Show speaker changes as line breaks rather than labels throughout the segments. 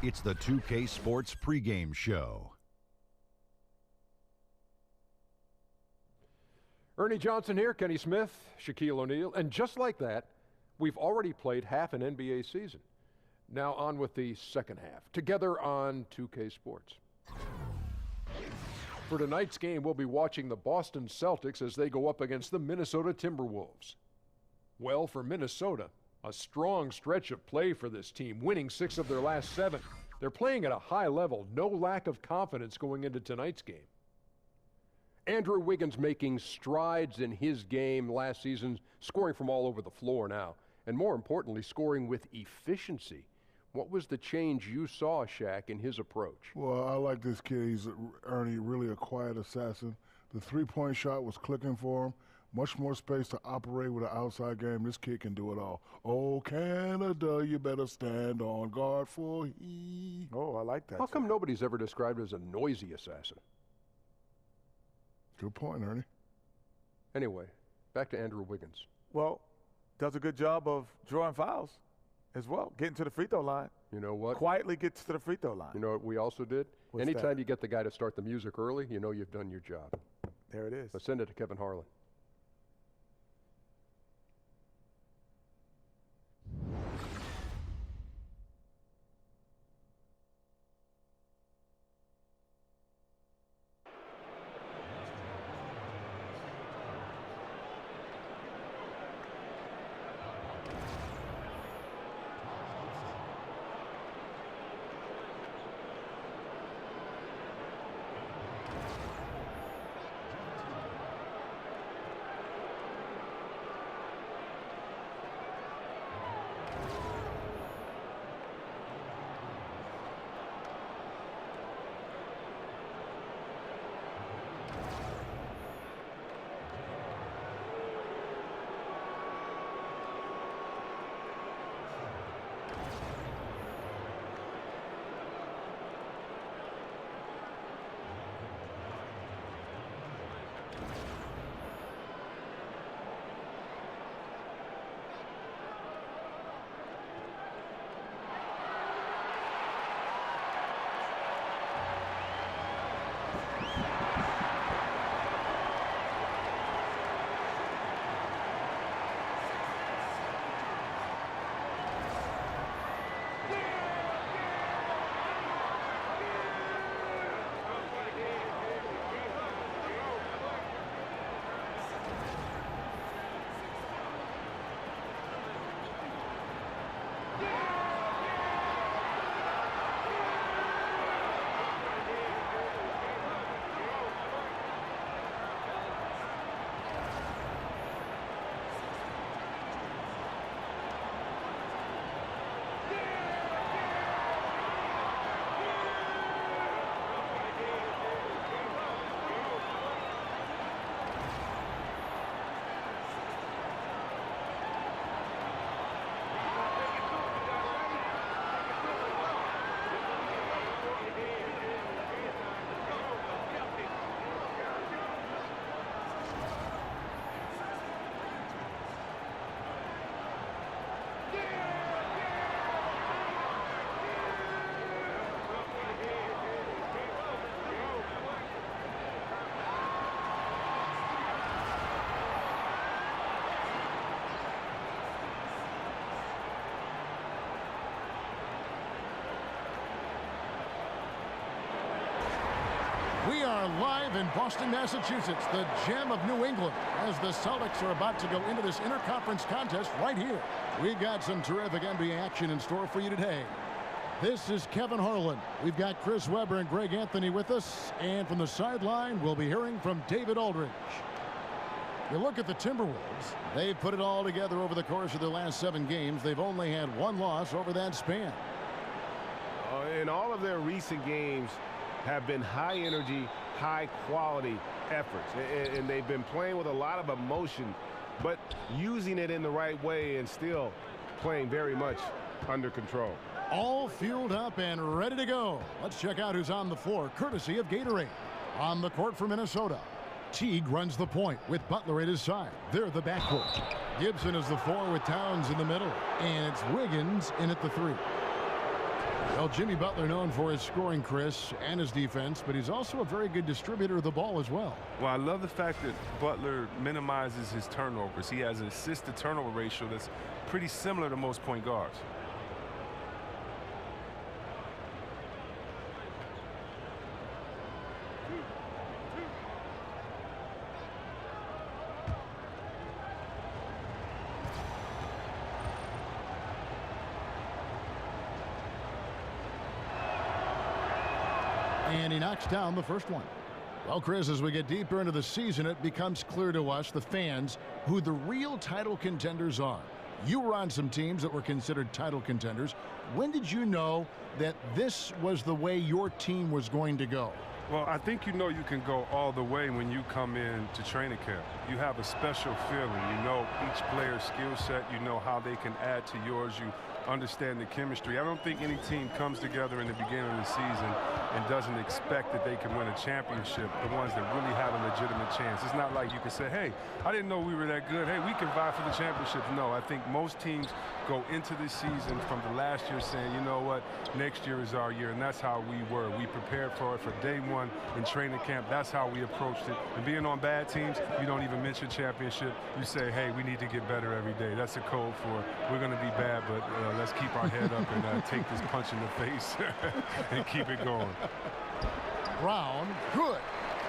It's the 2K Sports pregame show.
Ernie Johnson here, Kenny Smith, Shaquille O'Neal, and just like that, we've already played half an NBA season. Now on with the second half, together on 2K Sports. For tonight's game, we'll be watching the Boston Celtics as they go up against the Minnesota Timberwolves. Well, for Minnesota, a strong stretch of play for this team, winning 6 of their last 7. They're playing at a high level, no lack of confidence going into tonight's game. Andrew Wiggins making strides in his game last season, scoring from all over the floor now, and more importantly, scoring with efficiency. What was the change you saw, Shaq, in his approach?
Well, I like this kid. He's, Ernie, really a quiet assassin. The three-point shot was clicking for him. Much more space to operate with an outside game. This kid can do it all. Oh, Canada, you better stand on guard for he.
Oh, I like that.
How come nobody's ever described as a noisy assassin?
Good point, Ernie.
Anyway, back to Andrew Wiggins.
Well, does a good job of drawing fouls as well, getting to the free throw line.
You know what?
Quietly gets to the free throw line.
You know what we also did?
What's
Anytime
that?
you get the guy to start the music early, you know you've done your job.
There it is.
Let's send it to Kevin Harlan.
Live in Boston, Massachusetts, the gem of New England, as the Celtics are about to go into this interconference contest right here. We got some terrific NBA action in store for you today. This is Kevin Harlan. We've got Chris Webber and Greg Anthony with us, and from the sideline, we'll be hearing from David Aldridge. You look at the Timberwolves, they've put it all together over the course of their last 7 games. They've only had 1 loss over that span.
In all of their recent games have been high energy, high quality efforts, and they've been playing with a lot of emotion, but using it in the right way and still playing very much under control.
All fueled up and ready to go. Let's check out who's on the floor, courtesy of Gatorade. On the court for Minnesota, Teague runs the point with Butler at his side. They're the backcourt. Gibson is the 4 with Towns in the middle, and it's Wiggins in at the 3. Well, Jimmy Butler known for his scoring, Chris, and his defense, but he's also a very good distributor of the ball as well.
Well, I love the fact that Butler minimizes his turnovers. He has an assist-to-turnover ratio that's pretty similar to most point guards.
And he knocks down the first one. Well, Chris, as we get deeper into the season, it becomes clear to us, the fans, who the real title contenders are. You were on some teams that were considered title contenders. When did you know that this was the way your team was going to go?
Well, I think you know you can go all the way when you come in to training camp. You have a special feeling. You know each player's skill set. You know how they can add to yours. You understand the chemistry. I don't think any team comes together in the beginning of the season and doesn't expect that they can win a championship, the ones that really have a legitimate chance. It's not like you can say, hey, I didn't know we were that good. Hey, we can vie for the championship. No, I think most teams go into this season from the last year saying, you know what, next year is our year, and that's how we were. We prepared for it for day one in training camp. That's how we approached it. And being on bad teams, you don't even mention championship. You say, hey, we need to get better every day. That's a code for we're going to be bad, but let's keep our head up and take this punch in the face and keep it going.
Brown, good.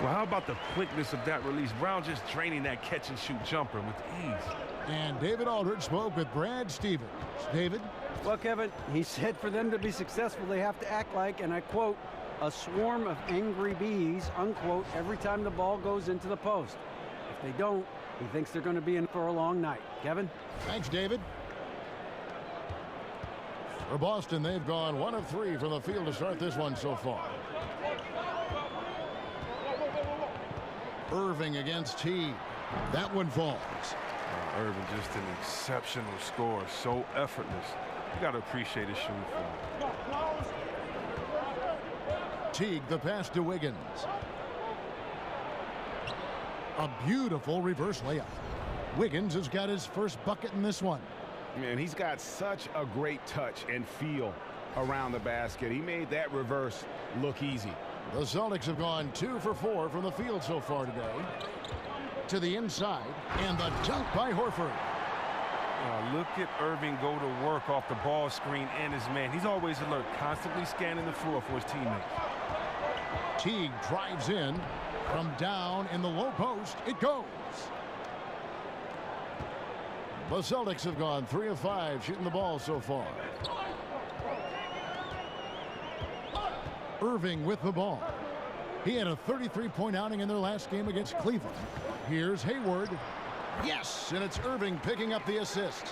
Well, how about the quickness of that release? Brown just draining that catch-and-shoot jumper with ease.
And David Aldridge spoke with Brad Stevens. David?
Well, Kevin, he said for them to be successful, they have to act like, and I quote, a swarm of angry bees, unquote, every time the ball goes into the post. If they don't, he thinks they're going to be in for a long night. Kevin?
Thanks, David. For Boston, they've gone 1 of 3 from the field to start this one so far. Irving against Teague. That one falls.
Irving, just an exceptional scorer, so effortless. You got to appreciate his shooting form.
Teague, the pass to Wiggins. A beautiful reverse layup. Wiggins has got his first bucket in this one.
Man, he's got such a great touch and feel around the basket. He made that reverse look easy.
The Celtics have gone 2 for 4 from the field so far today. To the inside, and the dunk by Horford.
Look at Irving go to work off the ball screen and his man. He's always alert, constantly scanning the floor for his teammates.
Teague drives in from down in the low post. It goes. The Celtics have gone 3 of 5 shooting the ball so far. Irving with the ball. He had a 33-point outing in their last game against Cleveland. Here's Hayward. Yes, and it's Irving picking up the assist.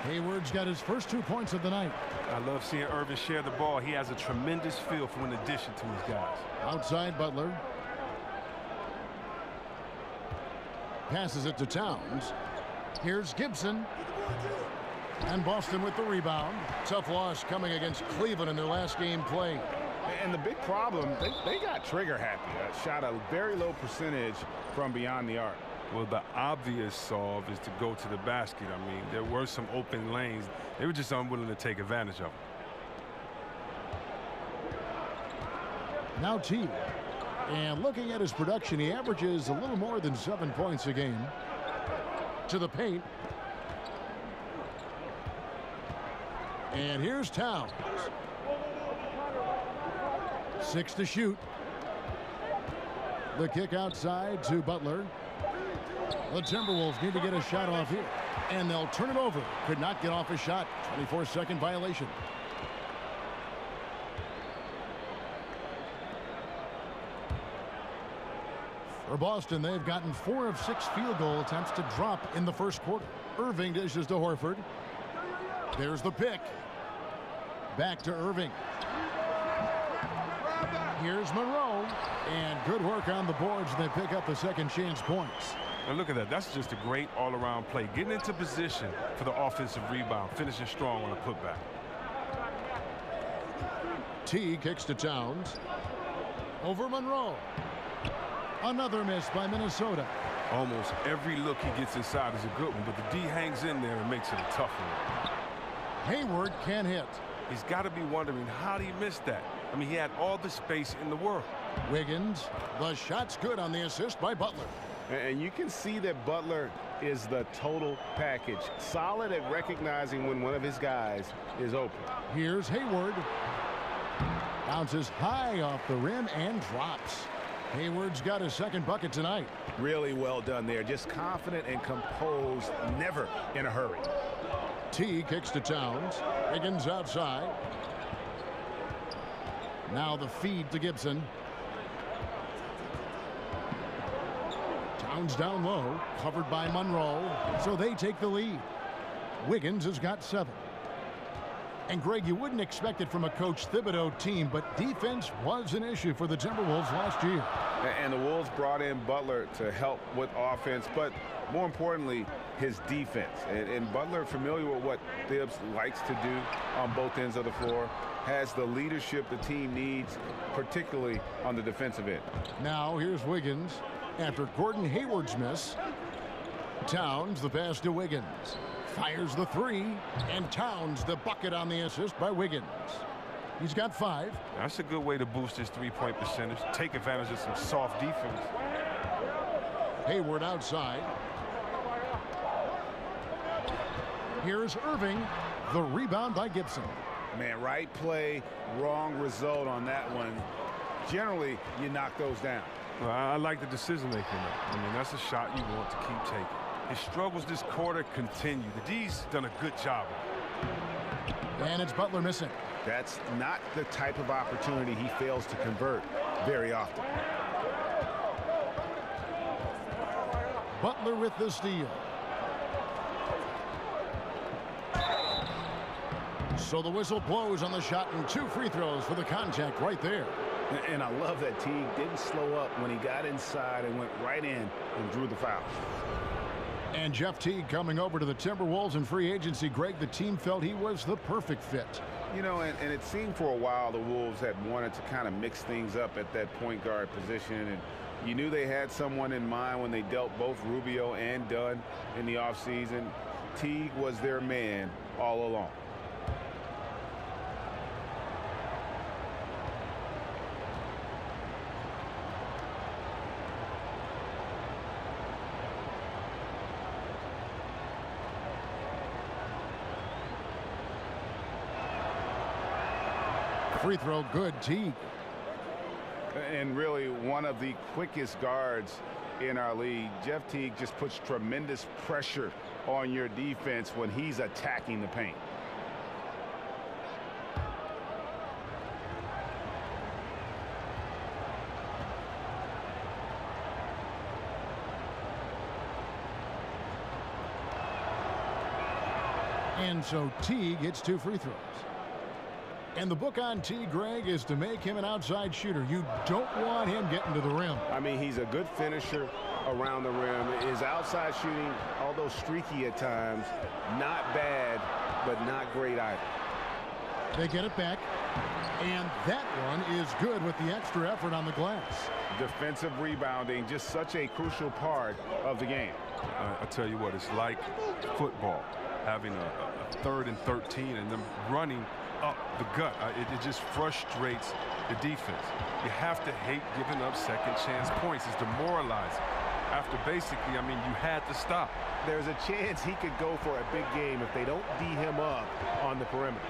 Hayward's got his first 2 points of the night.
I love seeing Irving share the ball. He has a tremendous feel for an addition to his guys.
Outside Butler. Passes it to Towns. Here's Gibson. And Boston with the rebound. Tough loss coming against Cleveland in their last game played.
And the big problem, they got trigger happy. Shot a very low percentage from beyond the arc.
Well, the obvious solve is to go to the basket. I mean, there were some open lanes. They were just unwilling to take advantage of them.
Now Teague. And looking at his production, he averages a little more than 7 points a game. To the paint. And here's Towns. 6 to shoot. The kick outside to Butler. The Timberwolves need to get a shot off here. And they'll turn it over. Could not get off a shot. 24-second violation. For Boston, they've gotten 4 of 6 field goal attempts to drop in the first quarter. Irving dishes to Horford. There's the pick. Back to Irving. Here's Monroe. And good work on the boards. They pick up the second chance points.
And look at that. That's just a great all-around play. Getting into position for the offensive rebound. Finishing strong on a putback.
T kicks to Towns. Over Monroe. Another miss by Minnesota.
Almost every look he gets inside is a good one, but the D hangs in there and makes it a tough one.
Hayward can't hit.
He's got to be wondering, how did he miss that? I mean, he had all the space in the world.
Wiggins, the shot's good on the assist by Butler.
And you can see that Butler is the total package. Solid at recognizing when one of his guys is open.
Here's Hayward. Bounces high off the rim and drops. Hayward's got his second bucket tonight.
Really well done there. Just confident and composed, never in a hurry.
T kicks to Towns. Wiggins outside. Now the feed to Gibson. Towns down low, covered by Monroe, so they take the lead. Wiggins has got 7. And Greg, you wouldn't expect it from a Coach Thibodeau team, but defense was an issue for the Timberwolves last year.
And the Wolves brought in Butler to help with offense, but more importantly, his defense. And Butler, familiar with what Thibs likes to do on both ends of the floor, has the leadership the team needs, particularly on the defensive end.
Now here's Wiggins. After Gordon Hayward's miss, Towns the pass to Wiggins. Fires the 3, and Towns the bucket on the assist by Wiggins. He's got 5.
That's a good way to boost his three-point percentage. Take advantage of some soft defense.
Hayward outside. Here's Irving. The rebound by Gibson.
Man, right play, wrong result on that one. Generally, you knock those down.
Well, I like the decision-making. I mean, that's a shot you want to keep taking. His struggles this quarter continue. The D's done a good job.
And it's Butler missing.
That's not the type of opportunity he fails to convert very often.
Butler with the steal. So the whistle blows on the shot, and 2 free throws for the contact right there.
And I love that Teague didn't slow up when he got inside and went right in and drew the foul.
And Jeff Teague coming over to the Timberwolves in free agency. Greg, the team felt he was the perfect fit.
You know, and it seemed for a while the Wolves had wanted to kind of mix things up at that point guard position. And you knew they had someone in mind when they dealt both Rubio and Dunn in the offseason. Teague was their man all along.
Free throw good, Teague.
And really one of the quickest guards in our league. Jeff Teague just puts tremendous pressure on your defense when he's attacking the paint.
And so Teague gets 2 free throws. And the book on Teague, Greg, is to make him an outside shooter. You don't want him getting to the rim.
I mean, he's a good finisher around the rim. His outside shooting, although streaky at times, not bad, but not great either.
They get it back. And that one is good with the extra effort on the glass.
Defensive rebounding, just such a crucial part of the game.
I tell you what, it's like football, having a 3rd and 13 and them running up the gut. It just frustrates the defense. You have to hate giving up second chance points. It's demoralizing. After basically, I mean, you had to stop.
There's a chance he could go for a big game if they don't D him up on the perimeter.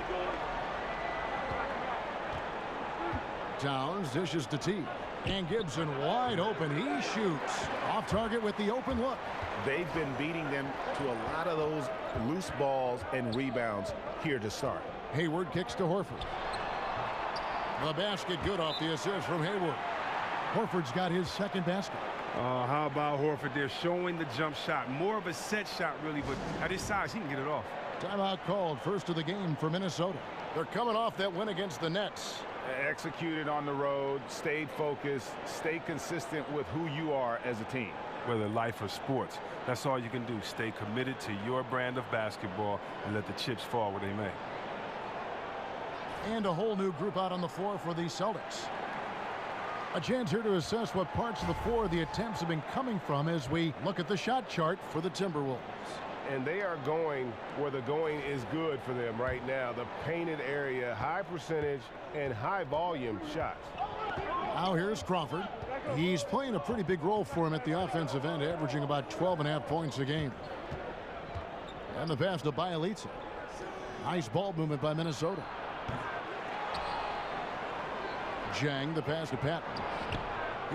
Towns dishes to Teague. And Gibson wide open. He shoots. Off target with the open look.
They've been beating them to a lot of those loose balls and rebounds here to start.
Hayward kicks to Horford. The basket good off the assist from Hayward. Horford's got his second basket.
How about Horford there showing the jump shot? More of a set shot, really, but at his size, he can get it off.
Timeout called. First of the game for Minnesota. They're coming off that win against the Nets.
Executed on the road, stayed focused, stay consistent with who you are as a team.
Whether life or sports, that's all you can do. Stay committed to your brand of basketball and let the chips fall where they may.
And a whole new group out on the floor for the Celtics. A chance here to assess what parts of the floor the attempts have been coming from as we look at the shot chart for the Timberwolves.
and they are going where the going is good for them right now. The painted area, high percentage and high volume shots.
Now here's Crawford. He's playing a pretty big role for him at the offensive end, averaging about 12.5 points a game. And the pass to Bielitsa. Nice ball movement by Minnesota. Jang, the pass to Patton.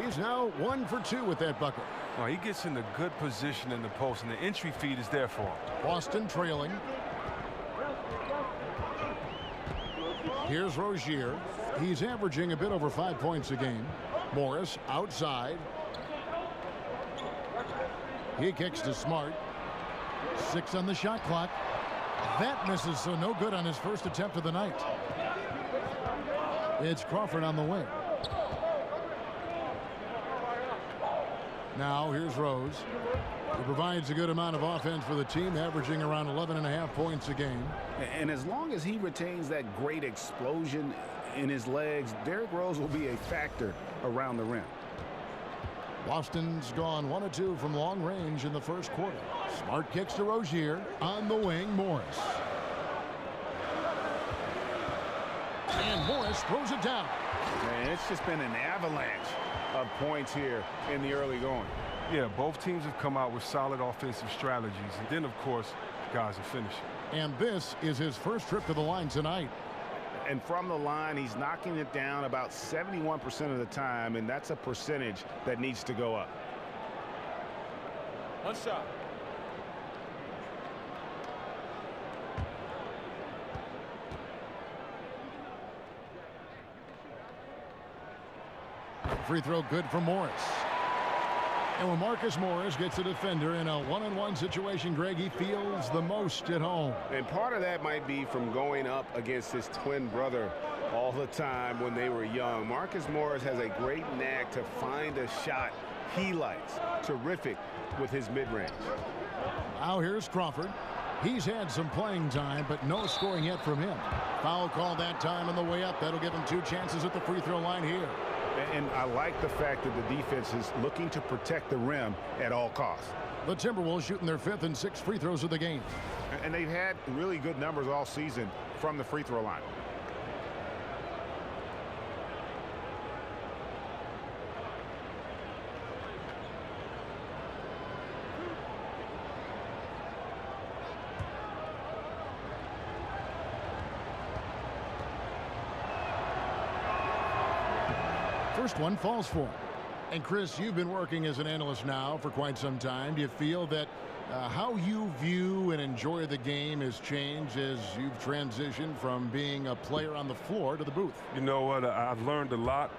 He's now 1 for 2 with that bucket.
Well, he gets in a good position in the post, and the entry feed is there for him.
Boston trailing. Here's Rozier. He's averaging a bit over 5 points a game. Morris outside. He kicks to Smart. 6 on the shot clock. That misses, so no good on his first attempt of the night. It's Crawford on the wing. Now here's Rose. He provides a good amount of offense for the team, averaging around 11.5 points a game.
And as long as he retains that great explosion in his legs, Derrick Rose will be a factor around the rim.
Boston's gone 1 of 2 from long range in the first quarter. Smart kicks to Rozier. On the wing, Morris. And Morris throws it down.
Man, it's just been an avalanche of points here in the early going.
Yeah, both teams have come out with solid offensive strategies. And then, of course, guys are finishing.
And this is his first trip to the line tonight.
And from the line, he's knocking it down about 71% of the time, and that's a percentage that needs to go up.
One shot.
Free throw good for Morris. And when Marcus Morris gets a defender in a one-on-one situation, Greg, he feels the most at home.
And part of that might be from going up against his twin brother all the time when they were young. Marcus Morris has a great knack to find a shot he likes. Terrific with his mid-range.
Now here's Crawford. He's had some playing time, but no scoring yet from him. Foul call that time on the way up. That'll give him 2 chances at the free throw line here.
And I like the fact that the defense is looking to protect the rim at all costs.
The Timberwolves shooting their 5th and 6th free throws of the game.
And they've had really good numbers all season from the free throw line.
First one falls for him. And Chris, you've been working as an analyst now for quite some time. Do you feel that how you view and enjoy the game has changed as you've transitioned from being a player on the floor to the booth?
You know what? I've learned a lot,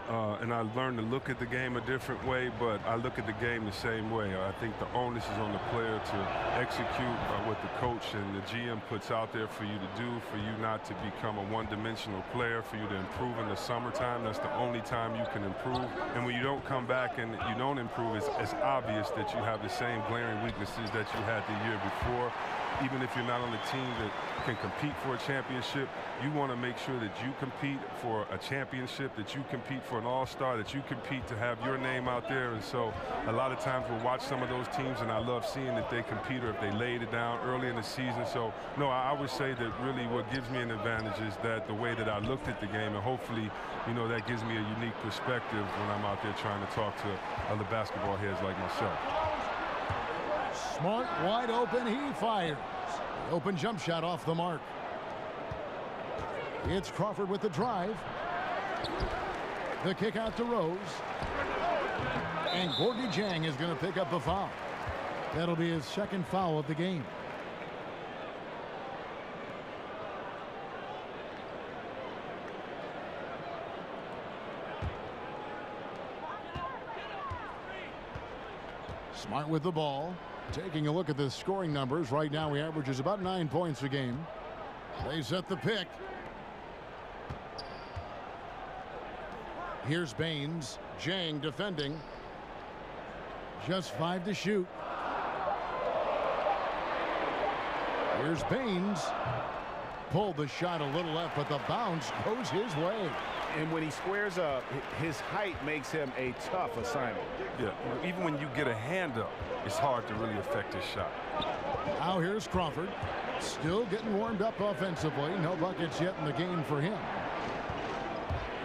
and I've learned to look at the game a different way, but I look at the game the same way. I think the onus is on the player to execute what the coach and the GM puts out there for you to do, for you not to become a one-dimensional player, for you to improve in the summertime. That's the only time you can improve. And when you don't come back and you don't improve, it's obvious that you have the same glaring weaknesses that you had the year before. Even if you're not on the team that can compete for a championship, you want to make sure that you compete for a championship, that you compete for an all-star, that you compete to have your name out there. And so a lot of times we'll watch some of those teams, and I love seeing if they compete or if they laid it down early in the season. So, no, I would say that really what gives me an advantage is that the way that I looked at the game, and hopefully, you know, that gives me a unique perspective when I'm out there trying to talk to other basketball heads like myself.
Smart wide open, he fires. The open jump shot off the mark. It's Crawford with the drive. The kick out to Rose. And Gorgui Dieng is going to pick up the foul. That'll be his 2nd foul of the game. Smart with the ball. Taking a look at the scoring numbers, right now he averages about 9 points a game. They set the pick. Here's Baines. Dieng defending. Just 5 to shoot. Here's Baines. Pulled the shot a little left, but the bounce goes his way.
And when he squares up, his height makes him a tough assignment.
Yeah, even when you get a hand up, it's hard to really affect his shot.
Now here's Crawford. Still getting warmed up offensively. No buckets yet in the game for him.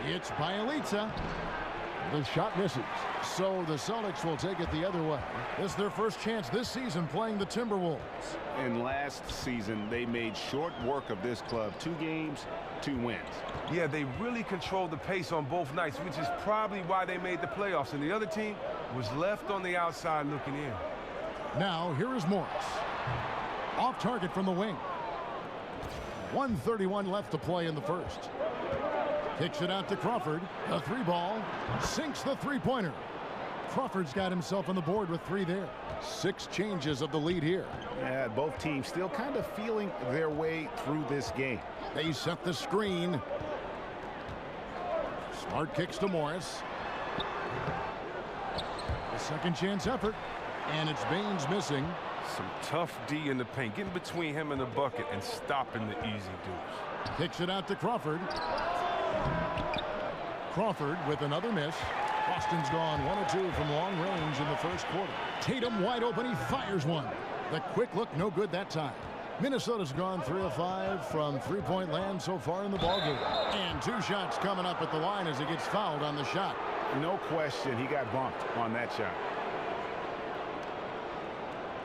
It's Bielitsa. The shot misses. So the Celtics will take it the other way. This is their first chance this season playing the Timberwolves.
And last season, they made short work of this club. 2 games, 2 wins.
Yeah, they really controlled the pace on both nights, which is probably why they made the playoffs. And the other team was left on the outside looking in.
Now, here is Morris. Off target from the wing. 1:31 left to play in the first. Kicks it out to Crawford. A 3-ball. Sinks the three-pointer. Crawford's got himself on the board with 3 there. 6 changes of the lead here.
Yeah, both teams still kind of feeling their way through this game.
They set the screen. Smart kicks to Morris. A second chance effort. And it's Baines missing.
Some tough D in the paint, getting between him and the bucket and stopping the easy deuce.
Kicks it out to Crawford. Crawford with another miss. Boston's gone 1 of 2 from long range in the first quarter. Tatum wide open. He fires one. The quick look, no good that time. Minnesota's gone 3 of 5 from three-point land so far in the ballgame. And 2 shots coming up at the line as he gets fouled on the shot.
No question, he got bumped on that shot.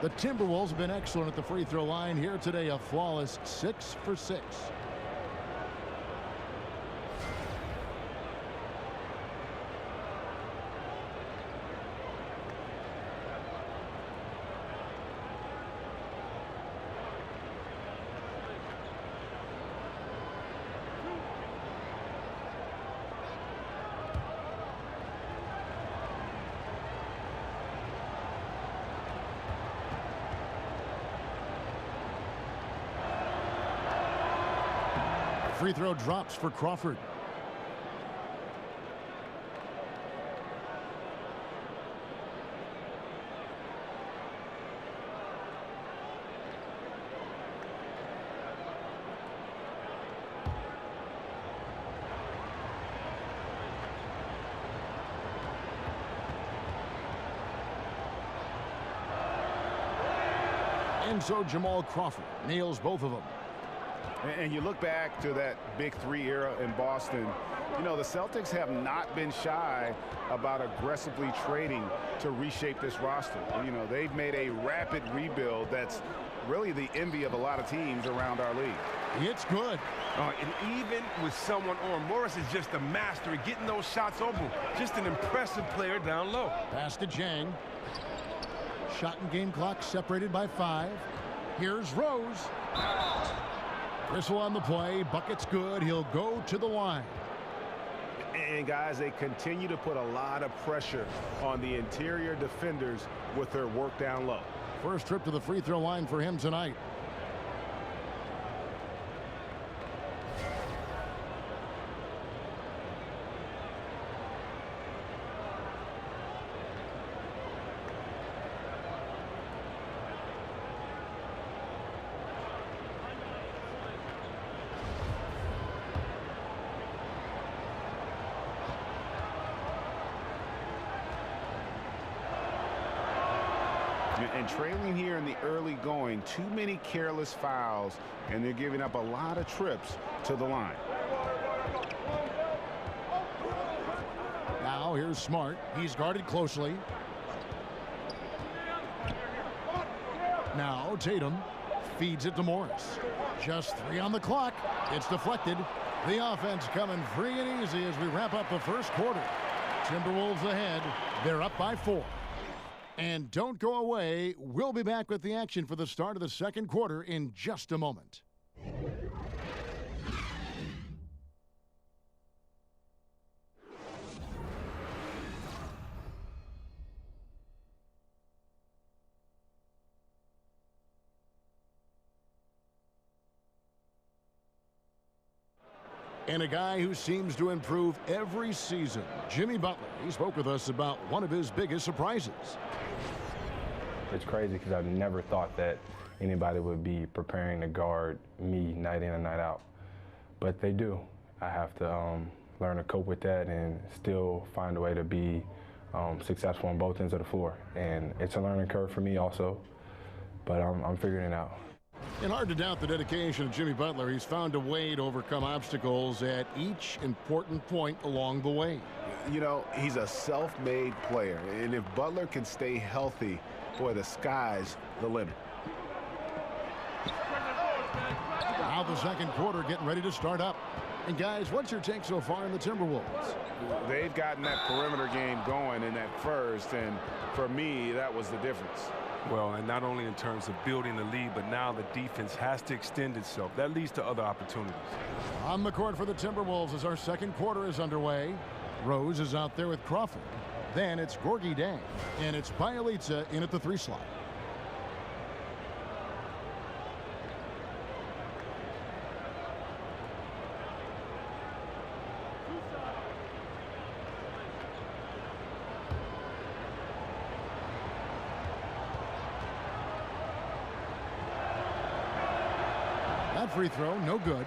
The Timberwolves have been excellent at the free throw line here today. A flawless 6 for 6. Free throw drops for Crawford. And so Jamal Crawford nails both of them.
And you look back to that Big 3 era in Boston, you know, the Celtics have not been shy about aggressively trading to reshape this roster. You know, they've made a rapid rebuild that's really the envy of a lot of teams around our league.
It's good.
And even with someone on, Morris is just a master at getting those shots open. Just an impressive player down low.
Pass to Jang. Shot and game clock separated by 5. Here's Rose. Whistle on the play. Bucket's good. He'll go to the line.
And guys, they continue to put a lot of pressure on the interior defenders with their work down low.
First trip to the free throw line for him tonight.
And trailing here in the early going, too many careless fouls, and they're giving up a lot of trips to the line.
Now here's Smart. He's guarded closely. Now Tatum feeds it to Morris. Just 3 on the clock. It's deflected. The offense coming free and easy as we wrap up the first quarter. Timberwolves ahead. They're up by 4. And don't go away. We'll be back with the action for the start of the second quarter in just a moment. And a guy who seems to improve every season, Jimmy Butler. He spoke with us about one of his biggest surprises.
It's crazy because I've never thought that anybody would be preparing to guard me night in and night out. But they do. I have to learn to cope with that and still find a way to be successful on both ends of the floor. And it's a learning curve for me also, but I'm figuring it out.
And hard to doubt the dedication of Jimmy Butler. He's found a way to overcome obstacles at each important point along the way.
You know, he's a self-made player, and if Butler can stay healthy, boy, the sky's the limit.
Now the second quarter getting ready to start up. And guys, what's your take so far in the Timberwolves?
They've gotten that perimeter game going in that first, and for me, that was the difference.
Well, and not only in terms of building the lead, but now the defense has to extend itself. That leads to other opportunities.
On the court for the Timberwolves as our second quarter is underway. Rose is out there with Crawford. Then it's Gorgie Dang. And it's Bielitsa in at the 3 slot. That free throw, no good.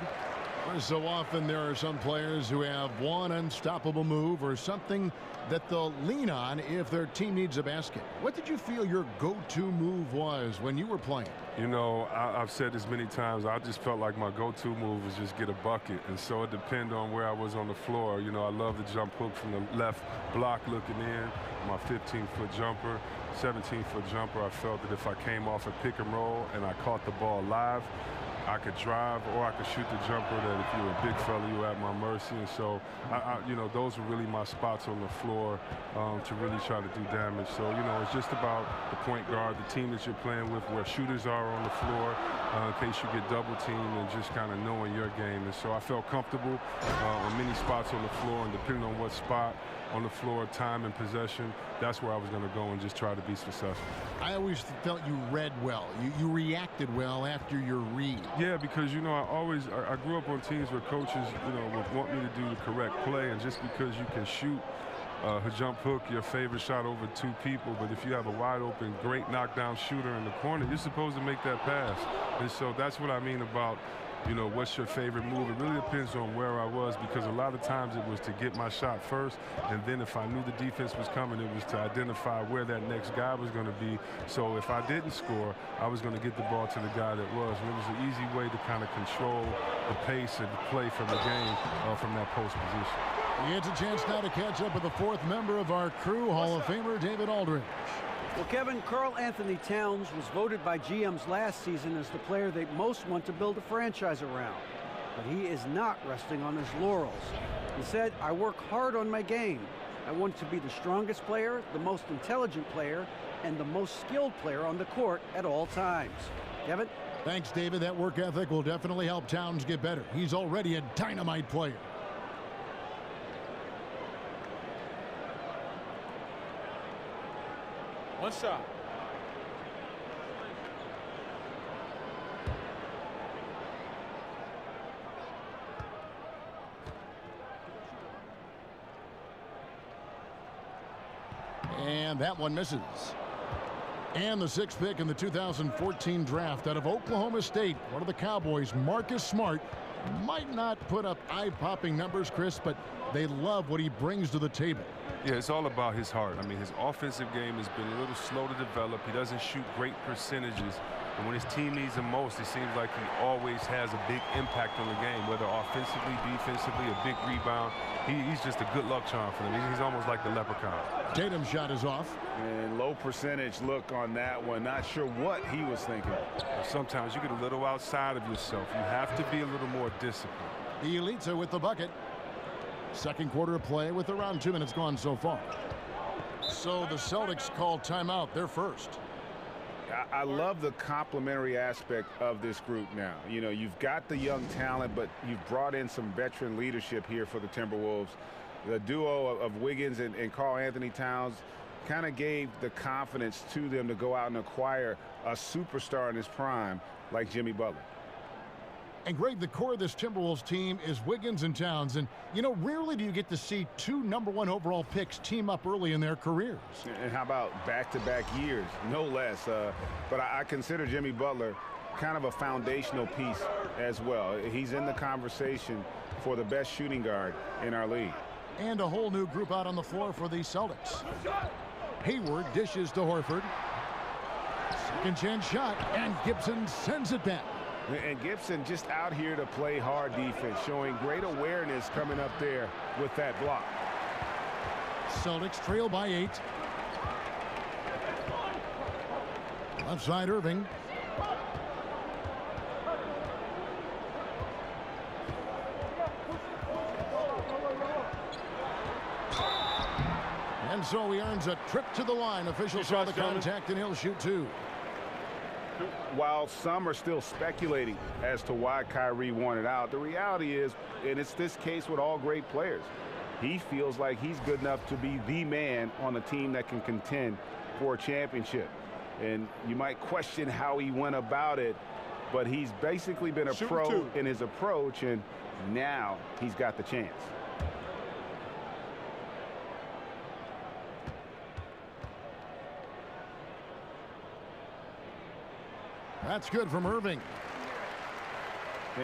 So often there are some players who have one unstoppable move or something that they'll lean on if their team needs a basket. What did you feel your go-to move was when you were playing?
You know, I've said this many times. I just felt like my go-to move was just get a bucket. And so it depended on where I was on the floor. You know, I love the jump hook from the left block looking in, my 15-foot jumper, 17-foot jumper. I felt that if I came off a pick and roll and I caught the ball live, I could drive or I could shoot the jumper that if you were a big fella, you were at my mercy. And so, you know, those were really my spots on the floor to really try to do damage. So, you know, it's just about the point guard, the team that you're playing with, where shooters are on the floor in case you get double teamed, and just kind of knowing your game. And so I felt comfortable on many spots on the floor, and depending on what spot on the floor, time and possession, that's where I was going to go and just try to be successful.
I always felt you read well. You reacted well after your read.
Yeah, because, you know, I grew up on teams where coaches, you know, would want me to do the correct play, and just because you can shoot a jump hook, your favorite shot over 2 people, but if you have a wide open, great knockdown shooter in the corner, you're supposed to make that pass. And so that's what I mean about, you know, what's your favorite move? It really depends on where I was, because a lot of times it was to get my shot first, and then if I knew the defense was coming, it was to identify where that next guy was going to be. So if I didn't score, I was going to get the ball to the guy that was. And it was an easy way to kind of control the pace and the play from the game from that post position.
It's a chance now to catch up with the 4th member of our crew, Hall of Famer David Aldridge.
Well, Kevin, Karl Anthony Towns was voted by GMs last season as the player they most want to build a franchise around. But he is not resting on his laurels. He said, "I work hard on my game. I want to be the strongest player, the most intelligent player, and the most skilled player on the court at all times." Kevin?
Thanks, David. That work ethic will definitely help Towns get better. He's already a dynamite player.
One shot.
And that one misses. And the 6th pick in the 2014 draft out of Oklahoma State, one of the Cowboys, Marcus Smart, might not put up eye-popping numbers, Chris, but they love what he brings to the table.
Yeah, it's all about his heart. I mean, his offensive game has been a little slow to develop. He doesn't shoot great percentages. And when his team needs him most, it seems like he always has a big impact on the game, whether offensively, defensively, a big rebound. He's just a good luck charm for them. He's almost like the leprechaun.
Tatum's shot is off.
And low percentage look on that one. Not sure what he was thinking.
Sometimes you get a little outside of yourself. You have to be a little more disciplined.
Bielitsa with the bucket. Second quarter of play with around 2 minutes gone so far. So the Celtics call timeout. They're first.
I love the complementary aspect of this group now. You know, you've got the young talent, but you've brought in some veteran leadership here for the Timberwolves. The duo of Wiggins and Karl Anthony Towns kind of gave the confidence to them to go out and acquire a superstar in his prime like Jimmy Butler.
And Greg, the core of this Timberwolves team is Wiggins and Towns. And, you know, rarely do you get to see two #1 overall picks team up early in their careers.
And how about back-to-back years, no less. But I consider Jimmy Butler kind of a foundational piece as well. He's in the conversation for the best shooting guard in our league.
And a whole new group out on the floor for the Celtics. Hayward dishes to Horford. Second chance shot, and Gibson sends it back.
And Gibson just out here to play hard defense, showing great awareness coming up there with that block.
Celtics trail by 8. Left side, Irving. And so he earns a trip to the line. Officials saw the contact, and he'll shoot 2.
While some are still speculating as to why Kyrie wanted out, the reality is, and it's this case with all great players, he feels like he's good enough to be the man on a team that can contend for a championship. And you might question how he went about it, but he's basically been a pro in his approach, and now he's got the chance.
That's good from Irving.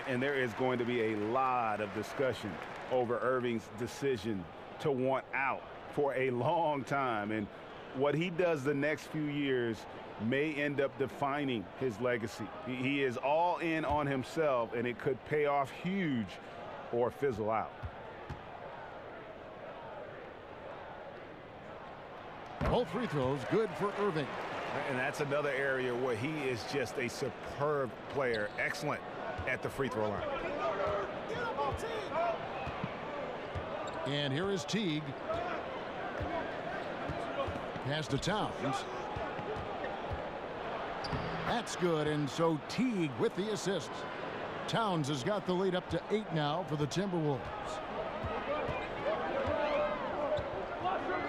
And there is going to be a lot of discussion over Irving's decision to want out for a long time. And what he does the next few years may end up defining his legacy. He is all in on himself, and it could pay off huge or fizzle out.
Both free throws good for Irving.
And that's another area where he is just a superb player. Excellent at the free throw line.
And here is Teague. Pass to Towns. That's good, and so Teague with the assist. Towns has got the lead up to 8 now for the Timberwolves.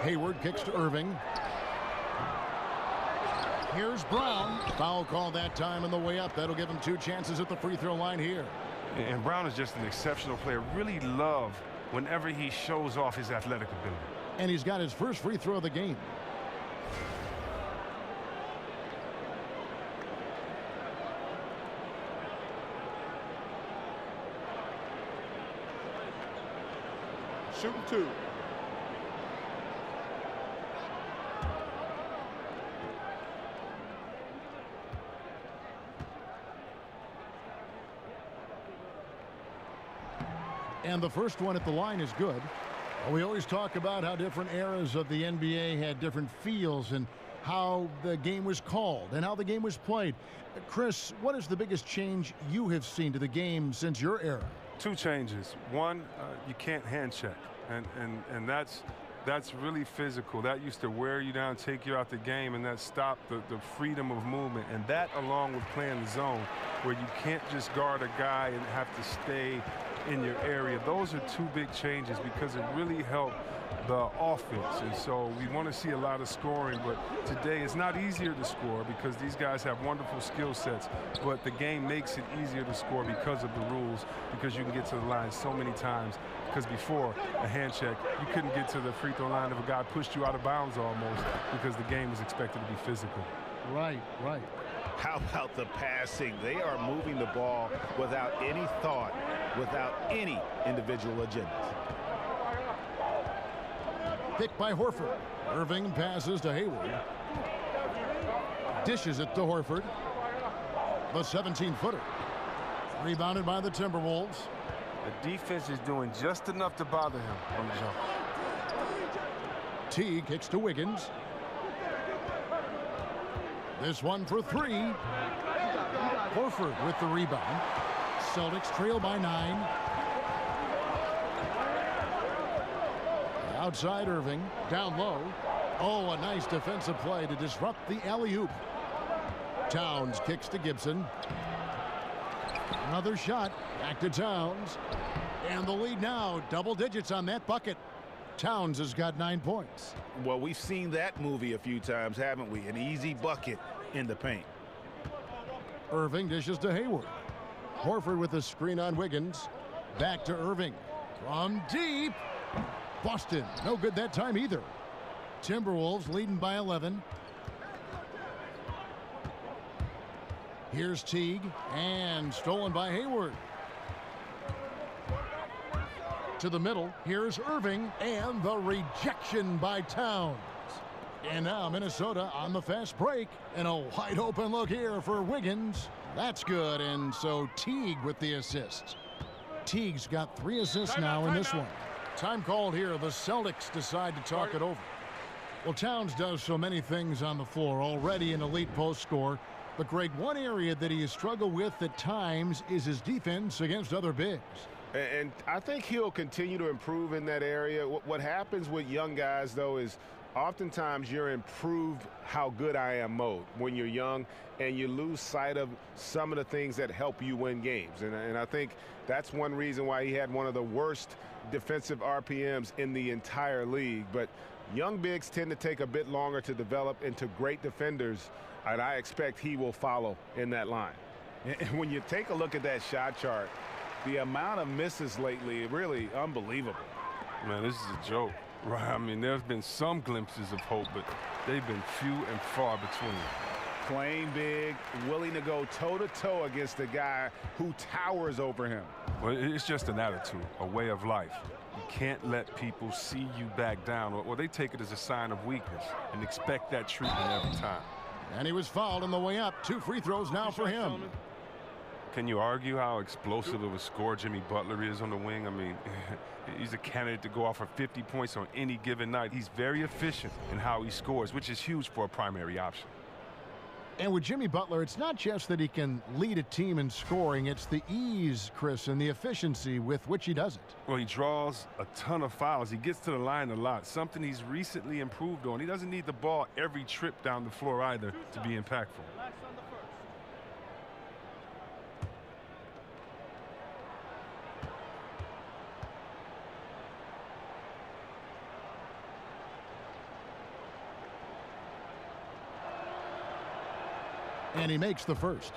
Hayward kicks to Irving. Here's Brown. Foul call that time on the way up. That'll give him 2 chances at the free throw line here.
And Brown is just an exceptional player. Really love whenever he shows off his athletic ability.
And he's got his first free throw of the game.
Shooting 2.
And the first one at the line is good. We always talk about how different eras of the NBA had different feels and how the game was called and how the game was played. Chris, what is the biggest change you have seen to the game since your era?
2 changes. One, you can't hand check, and that's really physical. That used to wear you down, take you out the game, and that stopped the freedom of movement. And that, along with playing the zone, where you can't just guard a guy and have to stay in your area. Those are 2 big changes because it really helped the offense. And so we want to see a lot of scoring, but today it's not easier to score because these guys have wonderful skill sets, but the game makes it easier to score because of the rules, because you can get to the line so many times. Because before a hand check, you couldn't get to the free throw line if a guy pushed you out of bounds almost, because the game was expected to be physical.
Right.
How about the passing? They are moving the ball without any thought, without any individual agendas.
Picked by Horford. Irving passes to Hayward. Dishes it to Horford. The 17-footer. Rebounded by the Timberwolves.
The defense is doing just enough to bother him on the jump.
T kicks to Wiggins. This one for 3. Horford with the rebound. Celtics trail by 9. Outside Irving. Down low. Oh, a nice defensive play to disrupt the alley-oop. Towns kicks to Gibson. Another shot. Back to Towns. And the lead now, double digits on that bucket. Towns has got 9 points.
Well, we've seen that movie a few times, haven't we? An easy bucket in the paint.
Irving dishes to Hayward. Horford with a screen on Wiggins. Back to Irving. From deep. Boston, no good that time either. Timberwolves leading by 11. Here's Teague, and stolen by Hayward. To the middle, here's Irving, and the rejection by Towns. And now Minnesota on the fast break, and a wide open look here for Wiggins. That's good, and so Teague with the assist. Teague's got 3 assists now in this one. Time called here. The Celtics decide to talk it over. Well, Towns does so many things on the floor, already an elite post scorer. But, Greg, one area that he has struggled with at times is his defense against other bigs.
And I think he'll continue to improve in that area. What happens with young guys, though, is oftentimes you're in prove how good I am mode when you're young, and you lose sight of some of the things that help you win games. And I think that's one reason why he had one of the worst defensive RPMs in the entire league. But young bigs tend to take a bit longer to develop into great defenders, and I expect he will follow in that line. And when you take a look at that shot chart, the amount of misses lately, really unbelievable.
Man, this is a joke, right? I mean, there's been some glimpses of hope, but they've been few and far between.
Playing big, willing to go toe-to-toe against a guy who towers over him.
Well, it's just an attitude, a way of life. You can't let people see you back down, or they take it as a sign of weakness and expect that treatment every time.
And he was fouled on the way up. 2 free throws now for him.
Can you argue how explosive of a scorer Jimmy Butler is on the wing? I mean, he's a candidate to go off for 50 points on any given night. He's very efficient in how he scores, which is huge for a primary option.
And with Jimmy Butler, it's not just that he can lead a team in scoring. It's the ease, Chris, and the efficiency with which he does it.
Well, he draws a ton of fouls. He gets to the line a lot, something he's recently improved on. He doesn't need the ball every trip down the floor either to be impactful.
And he makes the first.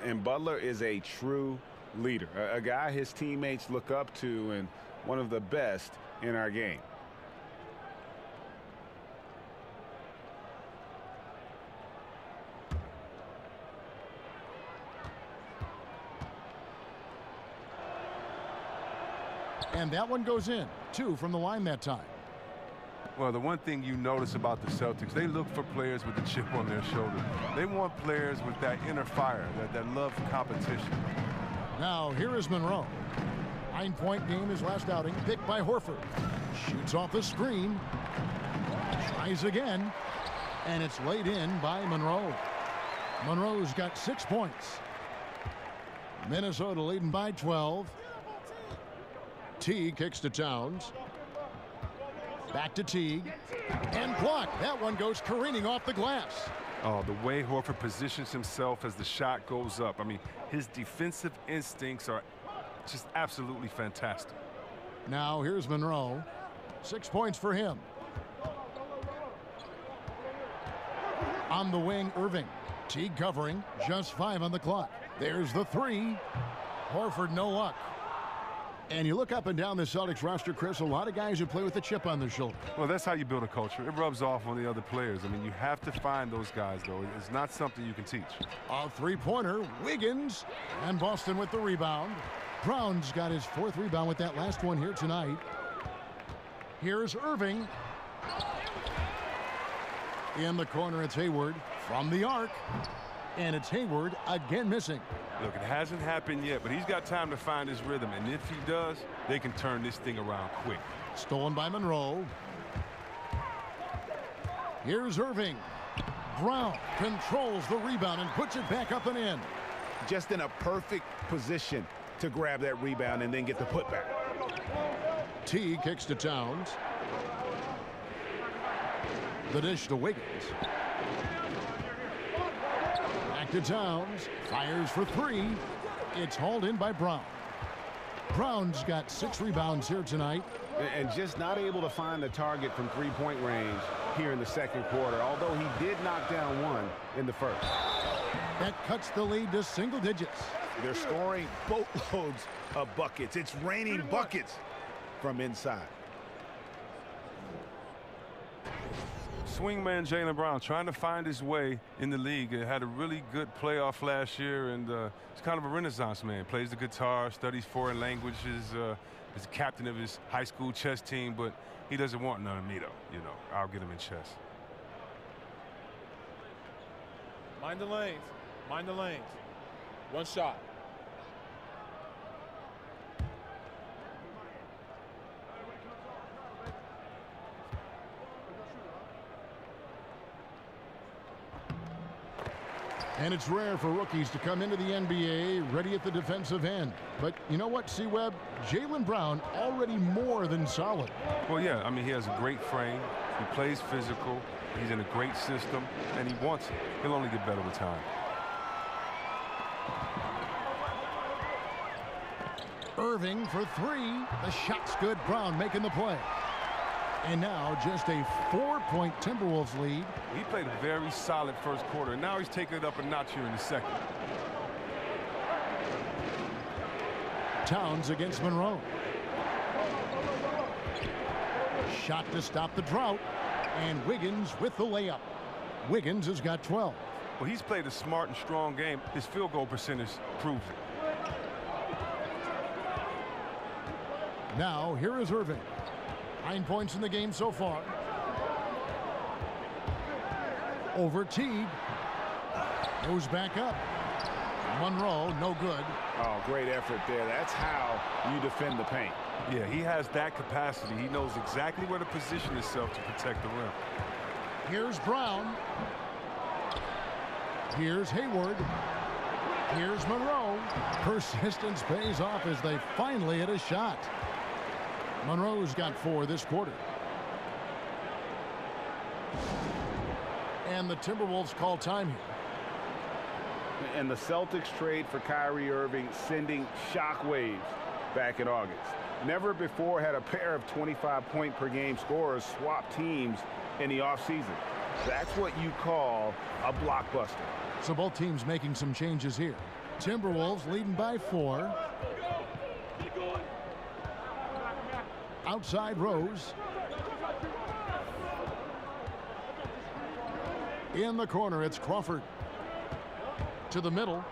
And Butler is a true leader, a guy his teammates look up to, and one of the best in our game.
And that one goes in. 2 from the line that time.
Well, the one thing you notice about the Celtics, they look for players with a chip on their shoulder. They want players with that inner fire, that love competition.
Now, here is Monroe. 9-point game his last outing, picked by Horford. Shoots off the screen. Tries again. And it's laid in by Monroe. Monroe's got 6 points. Minnesota leading by 12. Teague kicks to Towns. Back to Teague. And blocked. That one goes careening off the glass.
Oh, the way Horford positions himself as the shot goes up. I mean, his defensive instincts are just absolutely fantastic.
Now here's Monroe. 6 points for him. On the wing, Irving. Teague covering. Just 5 on the clock. There's the 3. Horford, no luck. And you look up and down the Celtics roster, Chris, a lot of guys who play with a chip on their shoulder.
Well, that's how you build a culture. It rubs off on the other players. I mean, you have to find those guys, though. It's not something you can teach.
A 3-pointer, Wiggins, and Boston with the rebound. Brown's got his 4th rebound with that last one here tonight. Here's Irving. In the corner, it's Hayward from the arc. And it's Hayward again missing.
Look, it hasn't happened yet, but he's got time to find his rhythm. And if he does, they can turn this thing around quick.
Stolen by Monroe. Here's Irving. Brown controls the rebound and puts it back up and in.
Just in a perfect position to grab that rebound and then get the putback.
T kicks to Towns. The dish to Wiggins. Back to Towns. Fires for 3. It's hauled in by Brown. Brown's got 6 rebounds here tonight.
And just not able to find the target from 3-point range here in the second quarter, although he did knock down one in the first.
That cuts the lead to single digits.
They're scoring boatloads of buckets. It's raining buckets from inside.
Swingman Jaylen Brown trying to find his way in the league. He had a really good playoff last year, and he's kind of a renaissance man. Plays the guitar, studies foreign languages, is the captain of his high school chess team, but he doesn't want none of me, though. You know, I'll get him in chess.
Mind the lanes. Mind the lanes. One shot.
And it's rare for rookies to come into the NBA ready at the defensive end. But you know what, C-Web? Jaylen Brown already more than solid.
Well, yeah, I mean, he has a great frame. He plays physical. He's in a great system, and he wants it. He'll only get better with time.
Irving for three. The shot's good. Brown making the play. And now just a 4-point Timberwolves lead.
He played a very solid first quarter, and now he's taking it up a notch here in the second.
Towns against Monroe. Shot to stop the drought. And Wiggins with the layup. Wiggins has got 12.
Well, he's played a smart and strong game. His field goal percentage proves it.
Now, here is Irving. 9 points in the game so far. Over Teague. Goes back up. Monroe, no good.
Oh, great effort there. That's how you defend the paint.
Yeah, he has that capacity. He knows exactly where to position himself to protect the rim.
Here's Brown. Here's Hayward. Here's Monroe. Persistence pays off as they finally hit a shot. Monroe's got 4 this quarter. And the Timberwolves call time here.
And the Celtics trade for Kyrie Irving, sending shockwaves back in August. Never before had a pair of 25-point-per-game scorers swap teams in the offseason. That's what you call a blockbuster.
So both teams making some changes here. Timberwolves leading by 4. Outside Rose. In the corner, it's Crawford. To the middle.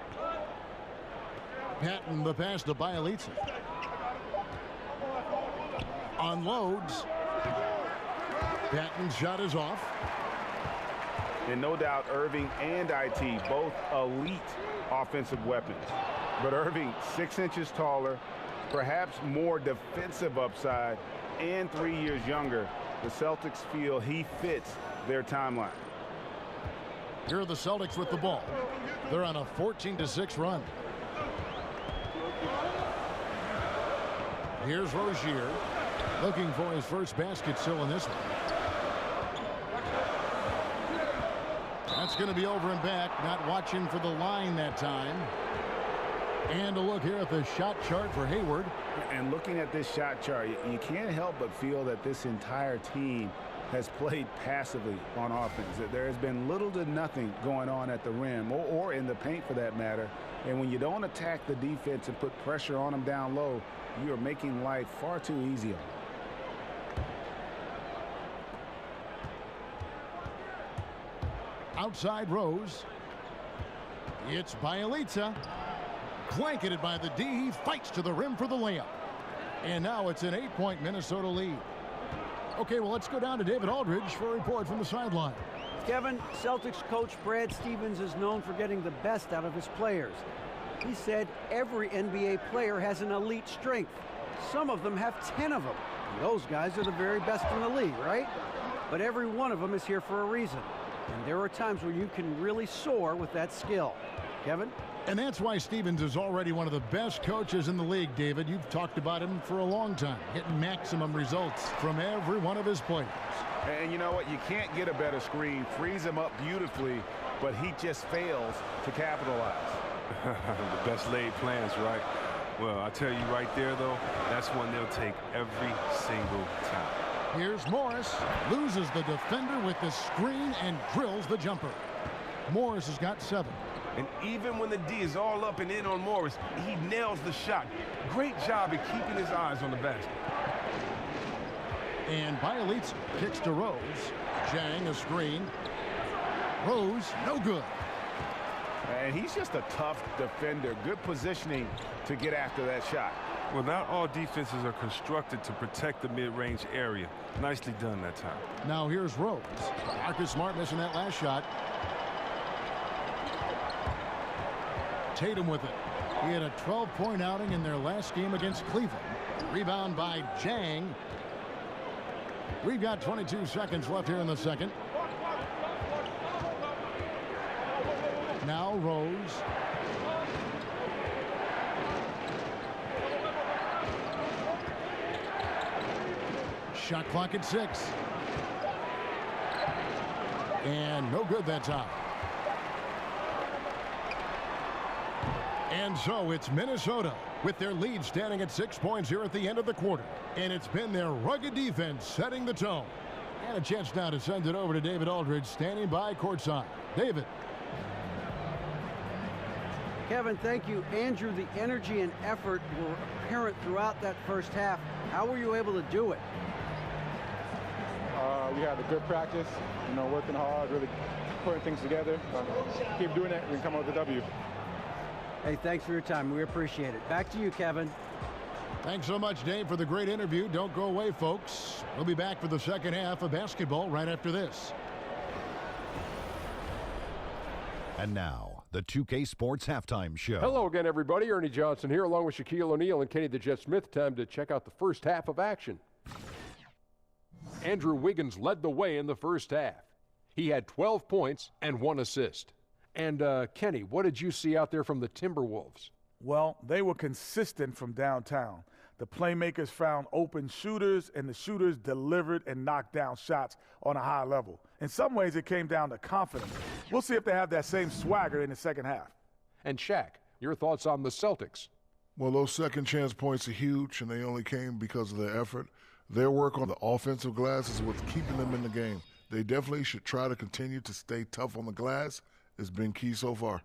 Patton the pass to Bielitsa. Unloads. Patton's shot is off.
And no doubt Irving and IT, both elite offensive weapons. But Irving, 6 inches taller, perhaps more defensive upside, and 3 years younger. The Celtics feel he fits their timeline.
Here are the Celtics with the ball. They're on a 14-6 run. Here's Rozier looking for his first basket still in this one. That's going to be over and back, not watching for the line that time. And a look here at the shot chart for Hayward.
And looking at this shot chart, you can't help but feel that this entire team has played passively on offense. There has been little to nothing going on at the rim or in the paint for that matter. And when you don't attack the defense and put pressure on them down low, you are making life far too easy on them.
Outside Rose. It's Bielitsa. Blanketed by the D. He fights to the rim for the layup. And now it's an 8-point Minnesota lead. Okay, well, let's go down to David Aldridge for a report from the sideline.
Kevin, Celtics coach Brad Stevens is known for getting the best out of his players. He said every NBA player has an elite strength. Some of them have 10 of them. And those guys are the very best in the league, right? But every one of them is here for a reason. And there are times where you can really soar with that skill. Kevin?
And that's why Stevens is already one of the best coaches in the league, David. You've talked about him for a long time, getting maximum results from every one of his players.
And you know what? You can't get a better screen. Frees him up beautifully, but he just fails to capitalize.
The best laid plans, right? Well, I tell you right there, though, that's one they'll take every single time.
Here's Morris. Loses the defender with the screen and drills the jumper. Morris has got 7.
And even when the D is all up and in on Morris, he nails the shot. Great job at keeping his eyes on the basket.
And Bielitsa kicks to Rose. Jang a screen. Rose, no good.
And he's just a tough defender. Good positioning to get after that shot.
Well, not all defenses are constructed to protect the mid-range area. Nicely done that time.
Now here's Rose. Marcus Smart missing that last shot. Tatum with it. He had a 12-point outing in their last game against Cleveland. Rebound by Jang. We've got 22 seconds left here in the second. Now Rose. Shot clock at 6. And no good that time. And so it's Minnesota with their lead standing at 6 points here at the end of the quarter. And it's been their rugged defense setting the tone. And a chance now to send it over to David Aldridge standing by courtside. David.
Kevin, thank you. Andrew, the energy and effort were apparent throughout that first half. How were you able to do it?
We had a good practice, working hard, really putting things together. Keep doing that, we can come out with a W.
Hey, thanks for your time. We appreciate it. Back to you, Kevin.
Thanks so much, Dave, for the great interview. Don't go away, folks. We'll be back for the second half of basketball right after this.
And now, the 2K Sports Halftime Show.
Hello again, everybody. Ernie Johnson here, along with Shaquille O'Neal and Kenny the Jet Smith. Time to check out the first half of action. Andrew Wiggins led the way in the first half. He had 12 points and 1 assist. And, Kenny, what did you see out there from the Timberwolves?
Well, they were consistent from downtown. The playmakers found open shooters, and the shooters delivered and knocked down shots on a high level. In some ways, it came down to confidence. We'll see if they have that same swagger in the second half.
And, Shaq, your thoughts on the Celtics?
Well, those second chance points are huge, and they only came because of their effort. Their work on the offensive glass is what's keeping them in the game. They definitely should try to continue to stay tough on the glass. It's been key so far.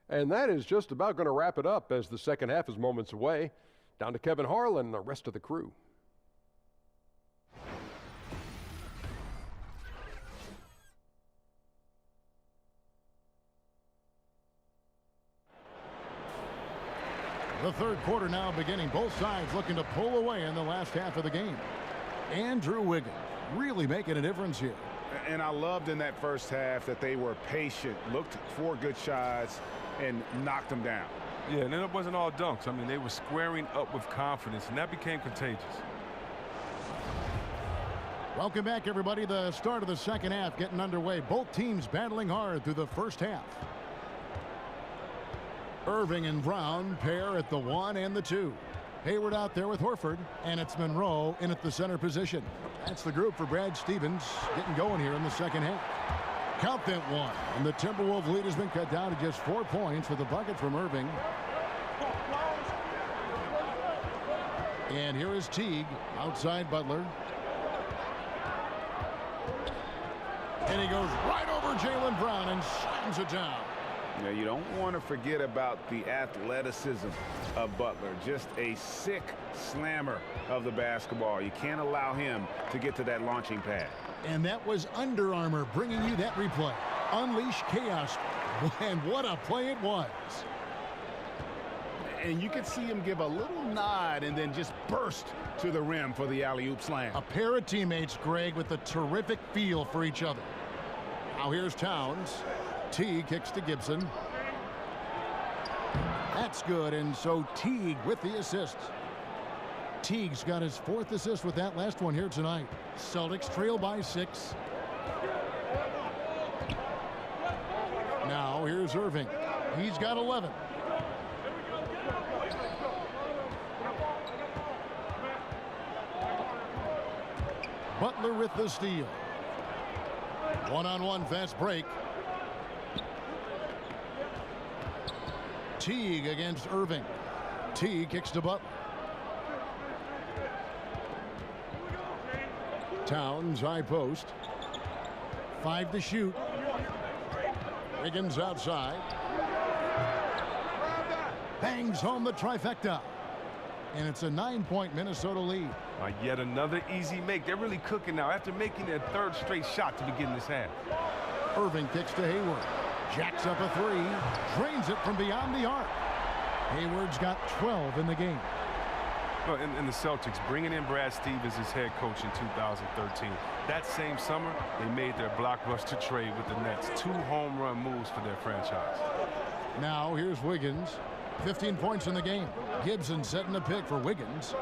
And that is just about going to wrap it up as the second half is moments away. Down to Kevin Harlan and the rest of the crew.
The third quarter now beginning. Both sides looking to pull away in the last half of the game. Andrew Wiggins really making a difference here.
And I loved in that first half that they were patient, looked for good shots, and knocked them down.
Yeah, and it wasn't all dunks. I mean, they were squaring up with confidence, and that became contagious.
Welcome back, everybody. The start of the second half getting underway. Both teams battling hard through the first half. Irving and Brown pair at the 1 and the 2. Hayward out there with Horford, and it's Monroe in at the center position. That's the group for Brad Stevens getting going here in the second half. Count that one. And the Timberwolves lead has been cut down to just 4 points with a bucket from Irving. And here is Teague outside Butler. And he goes right over Jaylen Brown and slams it down.
Now, you don't want to forget about the athleticism of Butler. Just a sick slammer of the basketball. You can't allow him to get to that launching pad.
And that was Under Armour bringing you that replay. Unleash chaos. And what a play it was.
And you could see him give a little nod and then just burst to the rim for the alley-oop slam.
A pair of teammates, Greg, with a terrific feel for each other. Now here's Towns. T kicks to Gibson. That's good, and so Teague with the assist. Teague's got his 4th assist with that last one here tonight. Celtics trail by 6. Now here's Irving. He's got 11. Butler with the steal. One-on-one fast break. Teague against Irving. Teague kicks to Butler. Towns high post. 5 to shoot. Wiggins outside. Bangs home the trifecta. And it's a 9-point Minnesota lead.
Yet another easy make. They're really cooking now after making their 3rd straight shot to begin this half.
Irving kicks to Hayward. Jacks up a 3. Drains it from beyond the arc. Hayward's got 12 in the game.
Well, in the Celtics, bringing in Brad Stevens as head coach in 2013. That same summer, they made their blockbuster trade with the Nets. 2 home run moves for their franchise.
Now here's Wiggins. 15 points in the game. Gibson setting the pick for Wiggins.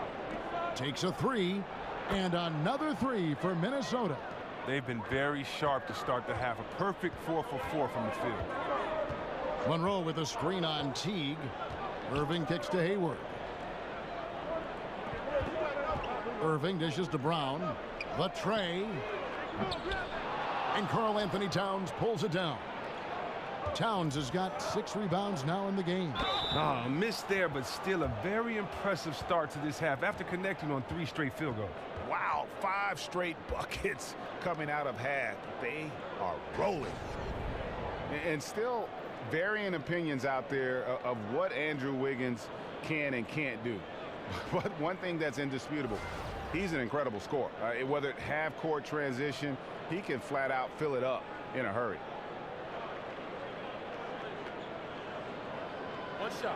Takes a 3. And another 3 for Minnesota.
They've been very sharp to start the half. A perfect 4 for 4 from the field.
Monroe with a screen on Teague. Irving kicks to Hayward. Irving dishes to Brown. The tray. And Karl Anthony Towns pulls it down. Towns has got 6 rebounds now in the game.
Missed there, but still a very impressive start to this half after connecting on 3 straight field goals.
Wow, 5 straight buckets coming out of half. They are rolling. And still varying opinions out there of what Andrew Wiggins can and can't do. But one thing that's indisputable, he's an incredible scorer. Whether it half-court transition, he can flat out fill it up in a hurry.
One shot.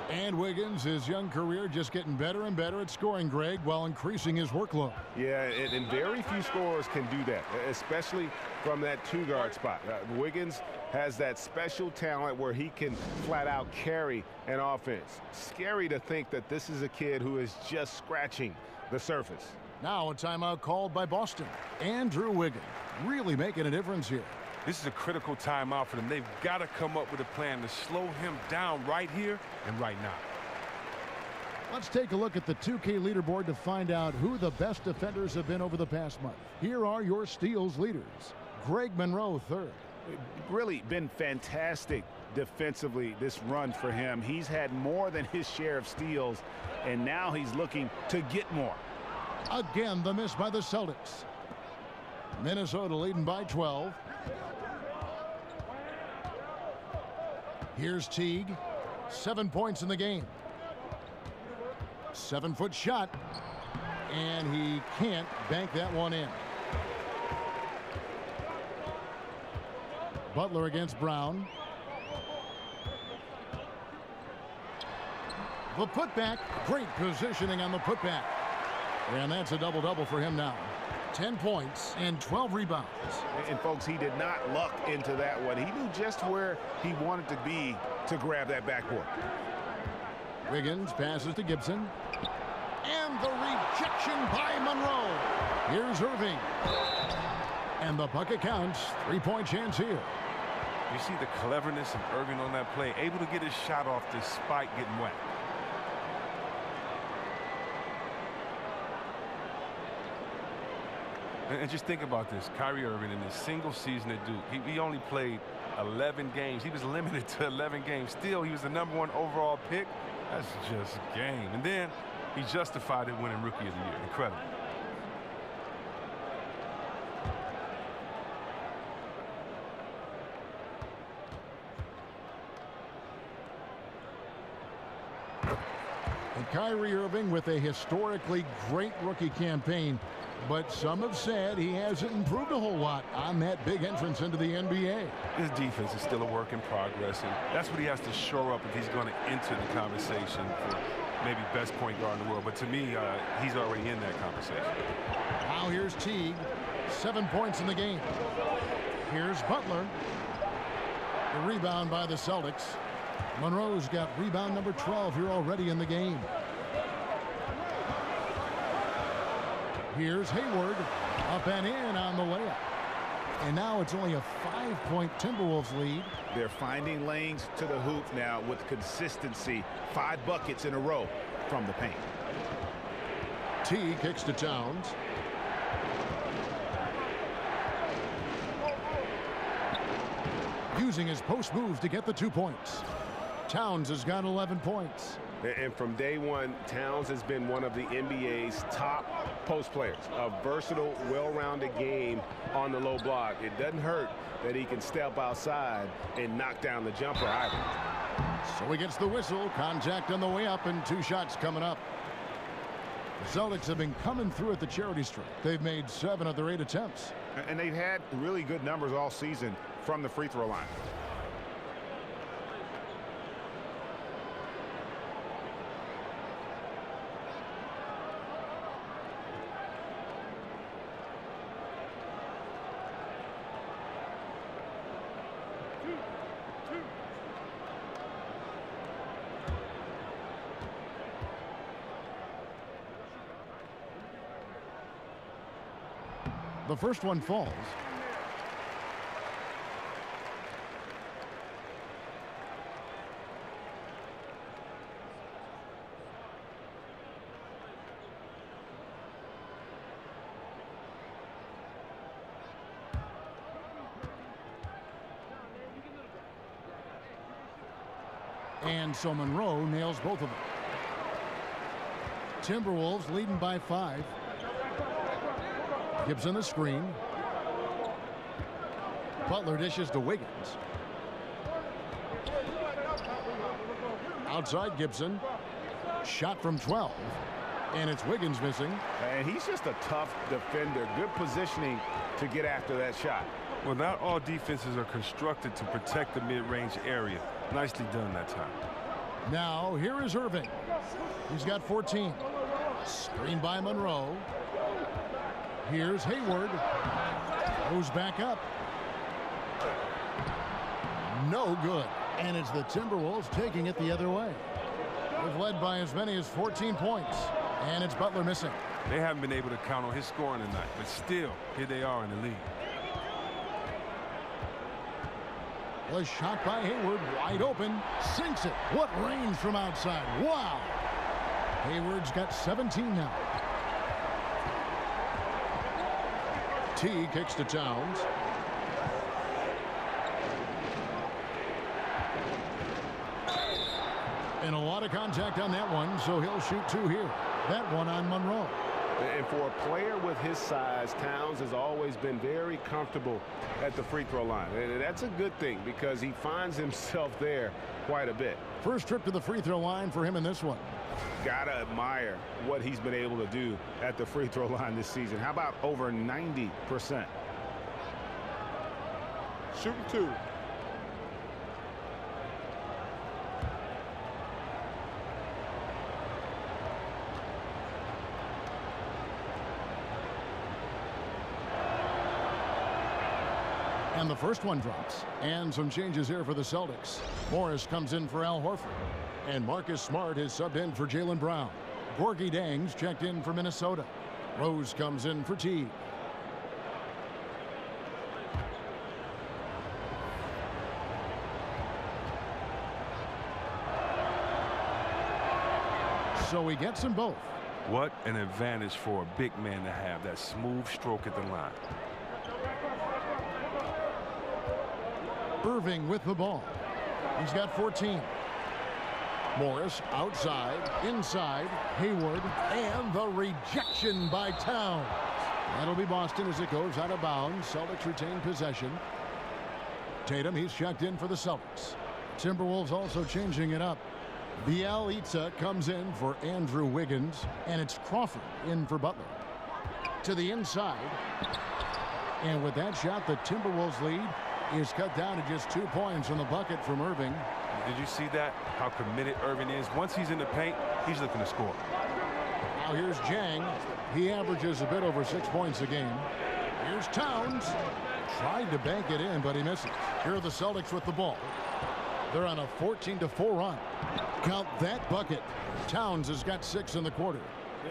And Wiggins, his young career just getting better and better at scoring, Greg, while increasing his workload.
Yeah, and very few scorers can do that, especially from that 2-guard spot. Wiggins has that special talent where he can flat out carry an offense. Scary to think that this is a kid who is just scratching the surface.
Now a timeout called by Boston. Andrew Wiggins really making a difference here.
This is a critical timeout for them. They've got to come up with a plan to slow him down right here and right now.
Let's take a look at the 2K leaderboard to find out who the best defenders have been over the past month. Here are your steals leaders. Greg Monroe, 3rd.
Really been fantastic defensively this run for him. He's had more than his share of steals, and now he's looking to get more.
Again, the miss by the Celtics. Minnesota leading by 12. Here's Teague. 7 points in the game. 7-foot shot. And he can't bank that one in. Butler against Brown. The putback. Great positioning on the putback. And that's a double-double for him now. 10 points and 12 rebounds.
And folks, he did not luck into that one. He knew just where he wanted to be to grab that backboard.
Wiggins passes to Gibson. And the rejection by Monroe. Here's Irving. And the bucket counts. 3-point chance here.
You see the cleverness of Irving on that play, able to get his shot off despite getting wet. And just think about this. Kyrie Irving in his single season at Duke, he only played 11 games. He was limited to 11 games. Still, he was the #1 overall pick. That's just game. And then he justified it winning Rookie of the Year. Incredible.
And Kyrie Irving with a historically great rookie campaign. But some have said he hasn't improved a whole lot on that big entrance into the NBA.
His defense is still a work in progress, and that's what he has to shore up if he's going to enter the conversation for maybe best point guard in the world. But to me, he's already in that conversation.
Now here's Teague. 7 points in the game. Here's Butler. The rebound by the Celtics. Monroe's got rebound number 12 here already in the game. Here's Hayward, up and in on the layup. And now it's only a 5-point Timberwolves lead.
They're finding lanes to the hoop now with consistency. 5 buckets in a row from the paint.
T kicks to Towns. Using his post move to get the 2 points. Towns has got 11 points.
And from day one, Towns has been one of the NBA's top post players. A versatile, well-rounded game on the low block. It doesn't hurt that he can step outside and knock down the jumper either.
So he gets the whistle. Contact on the way up and 2 shots coming up. The Celtics have been coming through at the charity stripe. They've made 7 of their 8 attempts.
And they've had really good numbers all season from the free throw line.
The first one falls. And so Monroe nails both of them. Timberwolves leading by 5. Gibson the screen. Butler dishes to Wiggins. Outside Gibson. Shot from 12. And it's Wiggins missing.
And he's just a tough defender. Good positioning to get after that shot.
Well, not all defenses are constructed to protect the mid-range area. Nicely done that time.
Now, here is Irving. He's got 14. Screen by Monroe. Here's Hayward. Goes back up. No good. And it's the Timberwolves taking it the other way. They've led by as many as 14 points. And it's Butler missing.
They haven't been able to count on his scoring tonight, but still, here they are in the lead.
Was shot by Hayward, wide open, sinks it. What range from outside. Wow. Hayward's got 17 now. T kicks to Towns. And a lot of contact on that one, so he'll shoot 2 here. That one on Monroe.
And for a player with his size, Towns has always been very comfortable at the free throw line. And that's a good thing because he finds himself there quite a bit.
First trip to the free throw line for him in this one.
Gotta admire what he's been able to do at the free throw line this season. How about over 90%?
Shooting 2.
And the first one drops. And some changes here for the Celtics. Morris comes in for Al Horford. And Marcus Smart is subbed in for Jaylen Brown. Gorgie Dangs checked in for Minnesota. Rose comes in for Teague. So he gets them both.
What an advantage for a big man to have that smooth stroke at the line.
Irving with the ball. He's got 14. Morris outside, inside, Hayward, and the rejection by Towns. That'll be Boston as it goes out of bounds. Celtics retain possession. Tatum, he's checked in for the Celtics. Timberwolves also changing it up. Bielitsa comes in for Andrew Wiggins, and it's Crawford in for Butler. To the inside. And with that shot, the Timberwolves lead is cut down to just 2 points on the bucket from Irving.
Did you see that? How committed Irving is. Once he's in the paint, he's looking to score.
Now here's Jang. He averages a bit over 6 points a game. Here's Towns. Tried to bank it in, but he misses. Here are the Celtics with the ball. They're on a 14-4 run. Count that bucket. Towns has got 6 in the quarter.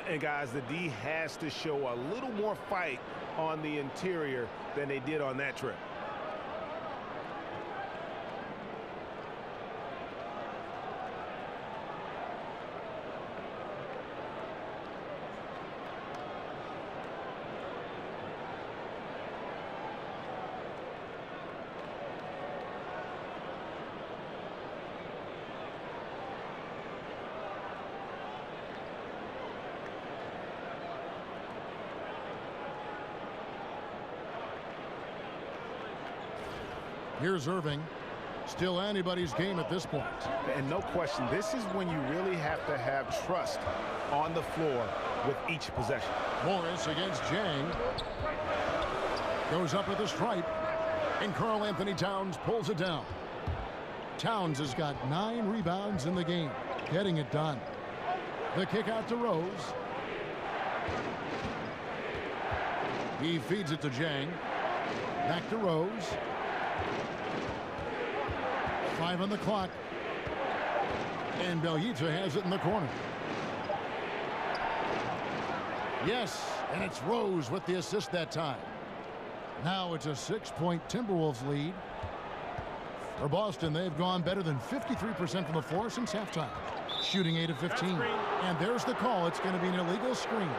And guys, the D has to show a little more fight on the interior than they did on that trip.
Here's Irving. Still anybody's game at this point.
And no question, this is when you really have to have trust on the floor with each possession.
Morris against Jang. Goes up with a stripe. And Karl Anthony Towns pulls it down. Towns has got 9 rebounds in the game. Getting it done. The kick out to Rose. He feeds it to Jang. Back to Rose. 5 on the clock. And Belyita has it in the corner. Yes, and it's Rose with the assist that time. Now it's a 6-point Timberwolves lead. For Boston, they've gone better than 53% from the floor since halftime. Shooting 8 of 15. And there's the call. It's going to be an illegal screen.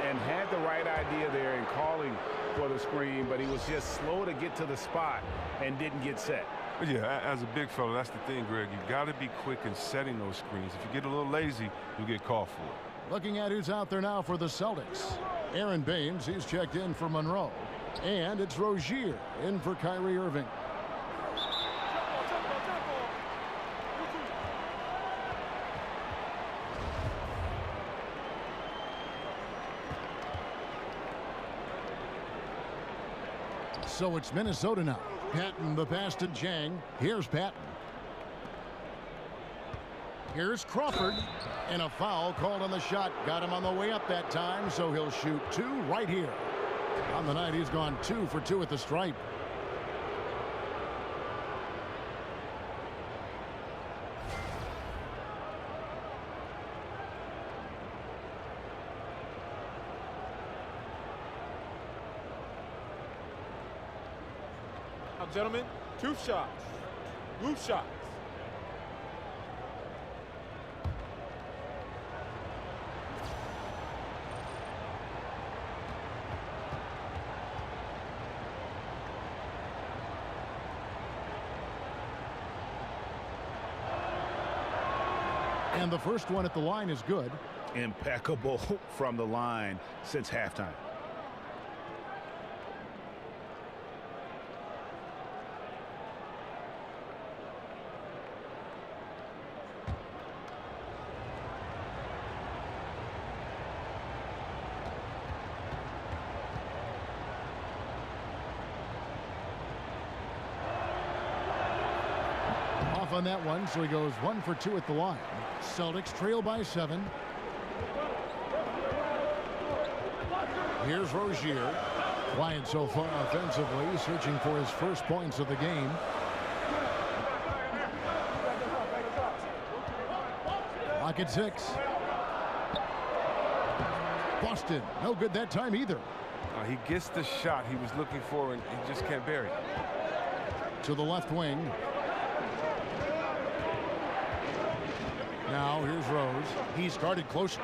And had the right idea there in calling for the screen, but he was just slow to get to the spot and didn't get set.
Yeah, as a big fella, that's the thing, Greg. You got to be quick in setting those screens. If you get a little lazy, you get called for it.
Looking at who's out there now for the Celtics. Aaron Baines, he's checked in for Monroe. And it's Rozier in for Kyrie Irving. So it's Minnesota now. Patton the pass to Jang. Here's Patton. Here's Crawford. And a foul called on the shot. Got him on the way up that time, so he'll shoot 2 right here. On the night, he's gone 2 for 2 at the stripe.
Now, gentlemen, 2 shots. Loose shots.
And the first one at the line is good.
Impeccable from the line since halftime.
Off on that one, so he goes 1 for 2 at the line. Celtics trail by 7. Here's Rozier. Quiet so far offensively, searching for his first points of the game. Clock at 6. Boston, no good that time either.
He gets the shot he was looking for, and he just can't bury it.
To the left wing. Now here's Rose. He started closer.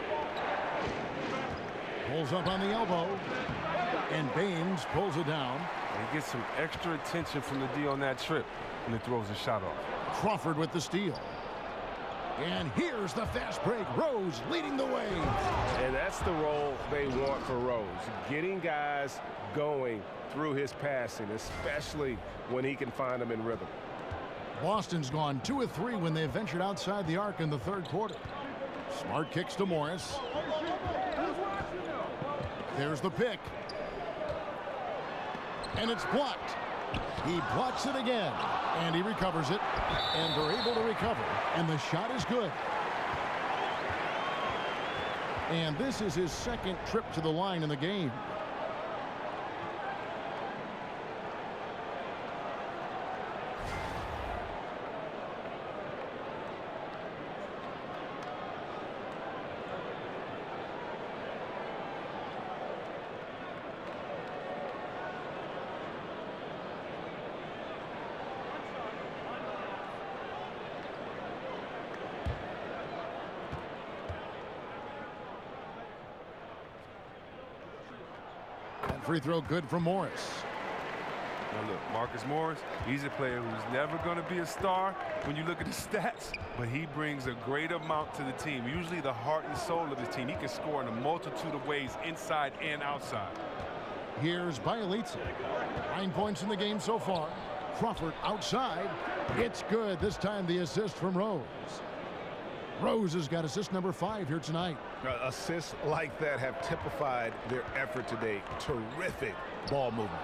Pulls up on the elbow. And Baines pulls it down.
And he gets some extra attention from the D on that trip, and he throws the shot off.
Crawford with the steal. And here's the fast break. Rose leading the way.
And that's the role they want for Rose. Getting guys going through his passing, especially when he can find them in rhythm.
Boston's gone 2 of 3 when they ventured outside the arc in the third quarter. Smart kicks to Morris. There's the pick. And it's blocked. He blocks it again. And he recovers it. And they're able to recover. And the shot is good. And this is his second trip to the line in the game. That free throw good from Morris.
Now look, Marcus Morris, he's a player who's never going to be a star when you look at his stats, but he brings a great amount to the team. Usually the heart and soul of his team. He can score in a multitude of ways, inside and outside.
Here's Bielitsa. 9 points in the game so far. Crawford outside. It's good. This time the assist from Rose. Rose has got assist number 5 here tonight.
Assists like that have typified their effort today. Terrific ball movement.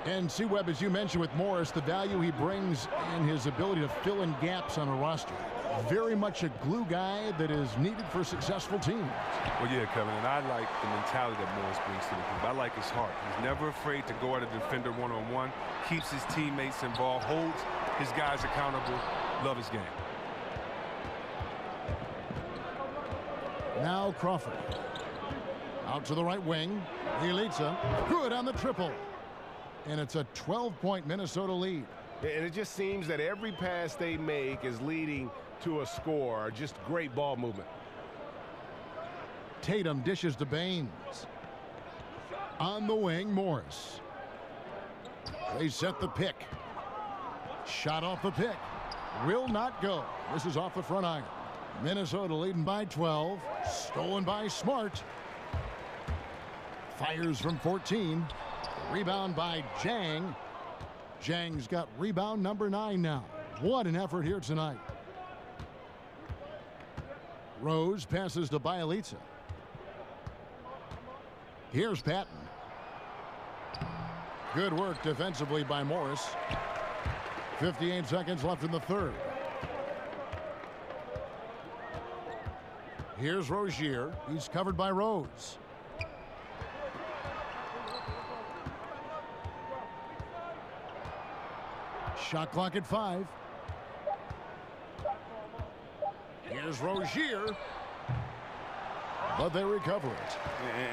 And C-Webb, as you mentioned with Morris, the value he brings and his ability to fill in gaps on a roster. Very much a glue guy that is needed for successful teams.
Well, yeah, Kevin, and I like the mentality that Morris brings to the group. I like his heart. He's never afraid to go at a defender one-on-one, keeps his teammates involved, holds his guys accountable, love his game.
Now Crawford. Out to the right wing. Bielitsa. Good on the triple. And it's a 12-point Minnesota lead.
And it just seems that every pass they make is leading to a score. Just great ball movement.
Tatum dishes to Baines. On the wing, Morris. They set the pick. Shot off the pick. Will not go. This is off the front iron. Minnesota leading by 12. Stolen by Smart. Fires from 14. Rebound by Jang. Jang's got rebound number 9 now. What an effort here tonight. Rose passes to Bielitsa. Here's Patton. Good work defensively by Morris. 58 seconds left in the third. Here's Rozier. He's covered by Rose. Shot clock at 5. Here's Rozier. But they recover it.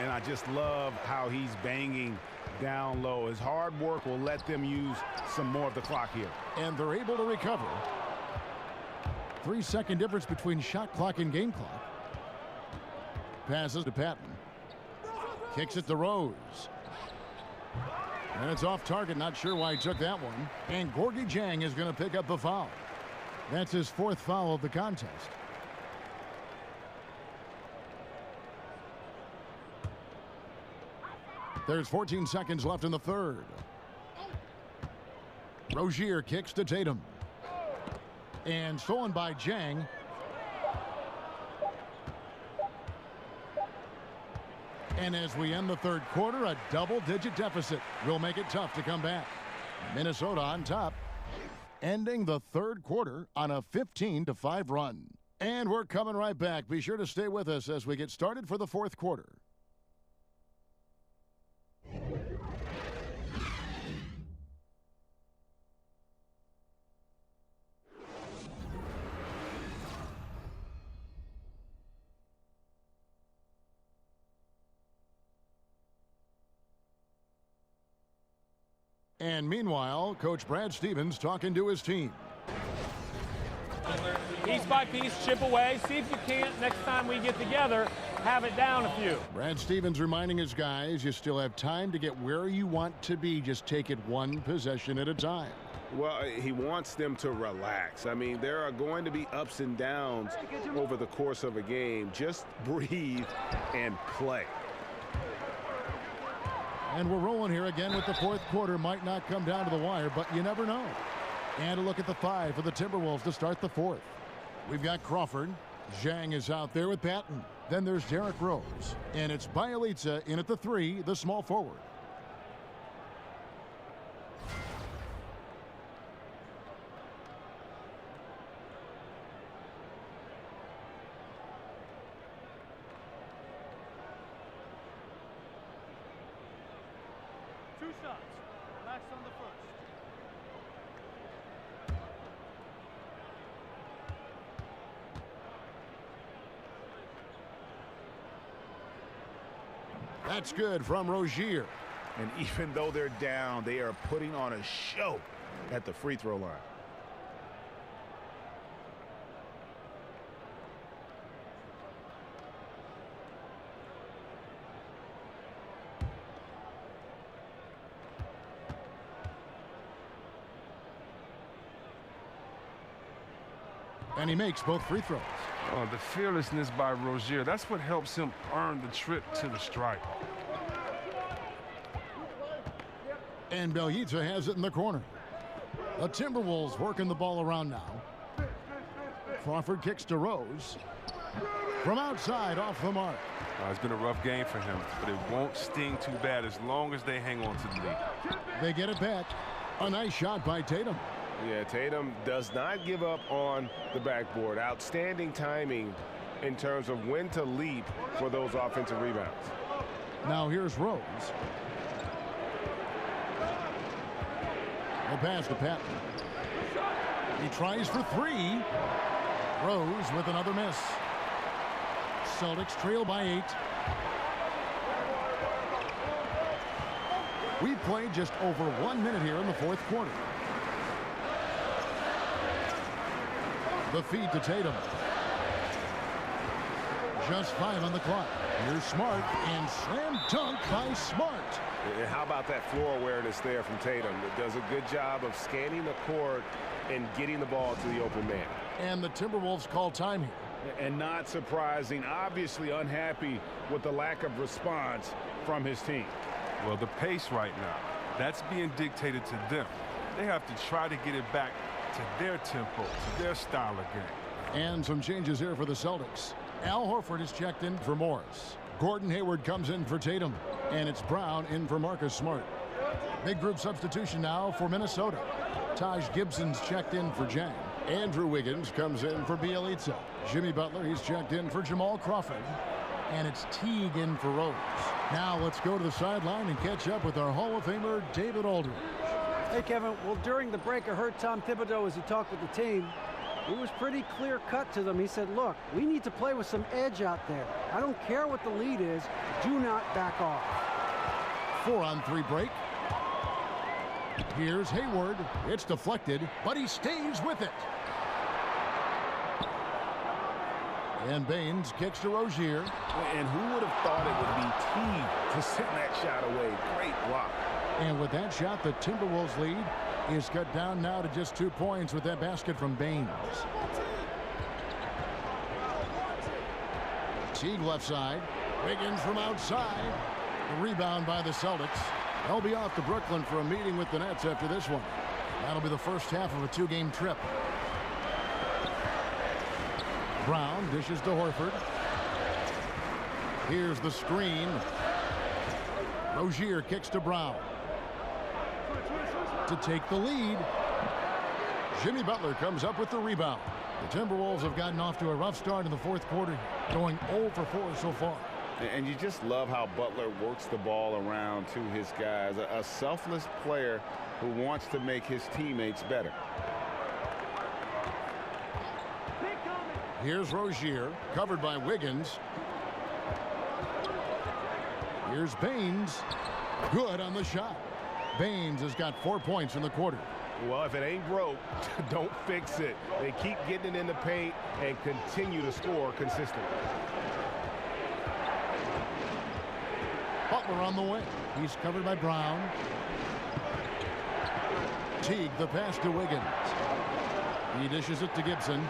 And I just love how he's banging down low. His hard work will let them use some more of the clock here.
And they're able to recover. 3-second difference between shot clock and game clock. Passes to Patton. Kicks it to Rose. And it's off target. Not sure why he took that one. And Gorgui Dieng is going to pick up the foul. That's his 4th foul of the contest. There's 14 seconds left in the third. Rozier kicks to Tatum. And stolen by Dieng. And as we end the third quarter, a double-digit deficit will make it tough to come back. Minnesota on top, ending the third quarter on a 15-5 run. And we're coming right back. Be sure to stay with us as we get started for the fourth quarter. And meanwhile, Coach Brad Stevens talking to his team.
Piece by piece, chip away. See if you can't, next time we get together, have it down a few.
Brad Stevens reminding his guys, you still have time to get where you want to be. Just take it one possession at a time.
Well, he wants them to relax. I mean, there are going to be ups and downs over the course of a game. Just breathe and play.
And we're rolling here again with the fourth quarter. Might not come down to the wire, but you never know. And a look at the 5 for the Timberwolves to start the fourth. We've got Crawford. Zhang is out there with Patton. Then there's Derrick Rose. And it's Bielitsa in at the 3, the small forward.
Two shots. Relax on the first.
That's good from Rozier.
And even though they're down, they are putting on a show at the free throw line.
And he makes both free throws.
Oh, the fearlessness by Rozier, that's what helps him earn the trip to the stripe.
And Bjelica has it in the corner. The Timberwolves working the ball around now. Crawford kicks to Rose. From outside, off the mark.
It's been a rough game for him, but it won't sting too bad as long as they hang on to the lead.
They get it back. A nice shot by Tatum.
Yeah, Tatum does not give up on the backboard. Outstanding timing in terms of when to leap for those offensive rebounds.
Now here's Rose. The pass to Patton. He tries for three. Rose with another miss. Celtics trail by 8. We played just over 1 minute here in the fourth quarter. The feed to Tatum. Just 5 on the clock. Here's Smart, and slam dunk by Smart.
And how about that floor awareness there from Tatum? It does a good job of scanning the court and getting the ball to the open man.
And the Timberwolves call time here.
And not surprising, obviously unhappy with the lack of response from his team.
Well, the pace right now, that's being dictated to them. They have to try to get it back to their tempo, to their style of game.
And some changes here for the Celtics. Al Horford is checked in for Morris. Gordon Hayward comes in for Tatum. And it's Brown in for Marcus Smart. Big group substitution now for Minnesota. Taj Gibson's checked in for Jang. Andrew Wiggins comes in for Bjelica. Jimmy Butler, he's checked in for Jamal Crawford. And it's Teague in for Rose. Now let's go to the sideline and catch up with our Hall of Famer, David Aldridge.
Hey, Kevin. Well, during the break, I heard Tom Thibodeau as he talked with the team. He was pretty clear cut to them. He said, look, we need to play with some edge out there. I don't care what the lead is. Do not back off.
4-on-3 break. Here's Hayward. It's deflected, but he stays with it. And Baines kicks to Rozier.
And who would have thought it would be Teague to send that shot away? Great block.
And with that shot, the Timberwolves lead is cut down now to just 2 points with that basket from Baines. Teague left side. Wiggins from outside. The rebound by the Celtics. They'll be off to Brooklyn for a meeting with the Nets after this one. That'll be the first half of a 2-game trip. Brown dishes to Horford. Here's the screen. Rozier kicks to Brown. To take the lead. Jimmy Butler comes up with the rebound. The Timberwolves have gotten off to a rough start in the fourth quarter, going 0 for 4 so far.
And you just love how Butler works the ball around to his guys. A selfless player who wants to make his teammates better.
Here's Rozier, covered by Wiggins. Here's Baines. Good on the shot. Baines has got 4 points in the quarter.
Well, if it ain't broke, don't fix it. They keep getting it in the paint and continue to score consistently.
Butler on the way. He's covered by Brown. Teague, the pass to Wiggins. He dishes it to Gibson.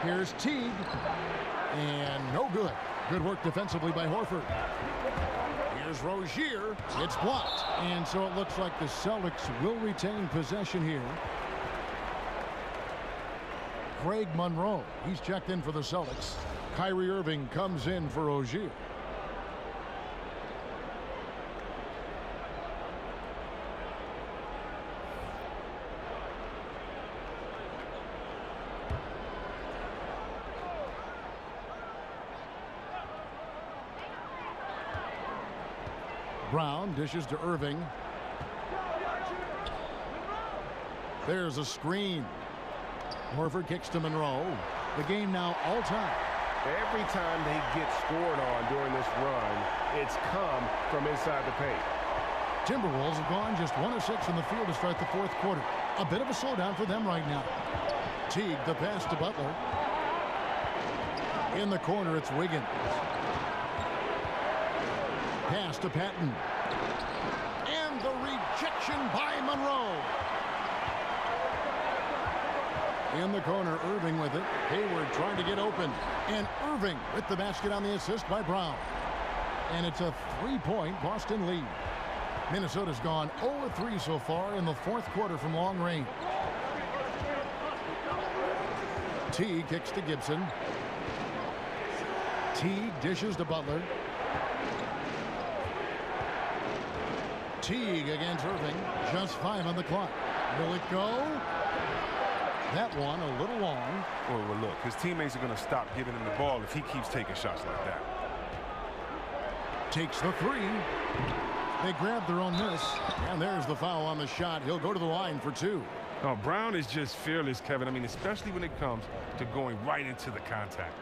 Here's Teague. And no good. Good work defensively by Horford. Here's Rozier. It's blocked. And so it looks like the Celtics will retain possession here. Craig Monroe. He's checked in for the Celtics. Kyrie Irving comes in for Rozier. Brown dishes to Irving. There's a screen. Horford kicks to Monroe. The game now all time.
Every time they get scored on during this run, it's come from inside the paint.
Timberwolves have gone just 1 of 6 in the field to start the fourth quarter. A bit of a slowdown for them right now. Teague, the pass to Butler. In the corner, it's Wiggins. Pass to Patton. And the rejection by Monroe. In the corner, Irving with it. Hayward trying to get open. And Irving with the basket on the assist by Brown. And it's a 3-point Boston lead. Minnesota's gone 0-3 so far in the fourth quarter from long range. Teague kicks to Gibson. Teague dishes to Butler. Teague against Irving. Just 5 on the clock. Will it go? That one a little long.
Well, look, his teammates are going to stop giving him the ball if he keeps taking shots like that.
Takes the 3. They grab their own miss. And there's the foul on the shot. He'll go to the line for 2.
Oh, Brown is just fearless, Kevin. I mean, especially when it comes to going right into the contact.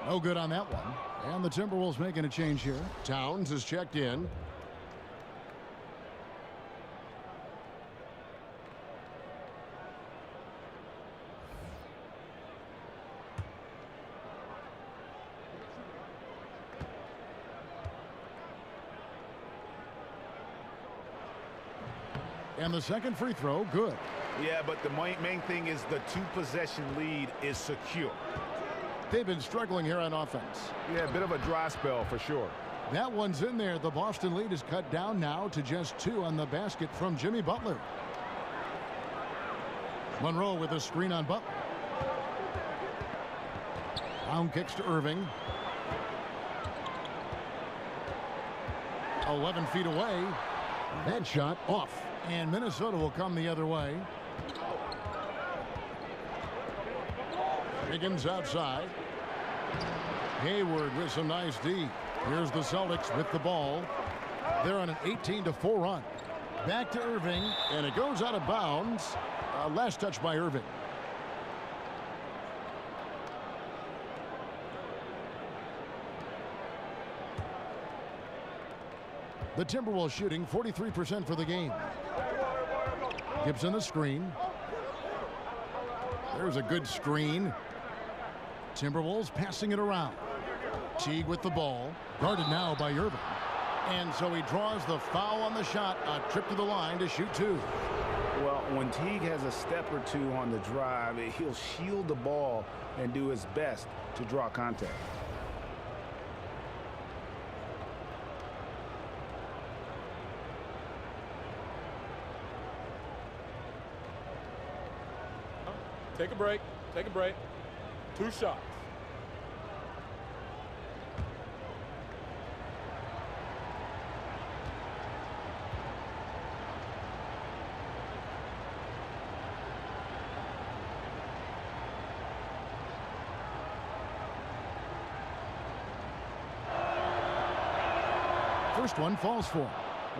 No good on that one. And the Timberwolves making a change here. Towns is checked in. And the second free throw, good.
Yeah, but the main thing is the 2-possession lead is secure.
They've been struggling here on offense.
Yeah, a bit of a dry spell for sure.
That one's in there. The Boston lead is cut down now to just 2 on the basket from Jimmy Butler. Monroe with a screen on Butler. Brown kicks to Irving. 11 feet away. That shot off. And Minnesota will come the other way. Higgins outside. Hayward with some nice D. Here's the Celtics with the ball. They're on an 18-4 run. Back to Irving, and it goes out of bounds. Last touch by Irving. The Timberwolves shooting 43% for the game. Gibson the screen. There's a good screen. Timberwolves passing it around. Teague with the ball. Guarded now by Irving. And so he draws the foul on the shot. A trip to the line to shoot 2.
Well, when Teague has a step or 2 on the drive, he'll shield the ball and do his best to draw contact.
Take a break. Take a break. 2 shots.
First one falls for him.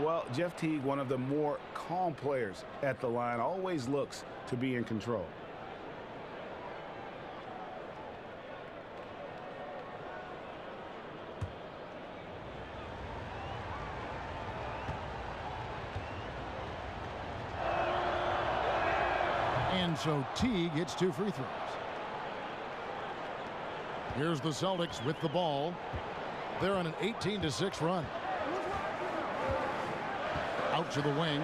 Well, Jeff Teague, one of the more calm players at the line, always looks to be in control.
And so Teague hits 2 free throws. Here's the Celtics with the ball. They're on an 18-6 run. Out to the wing.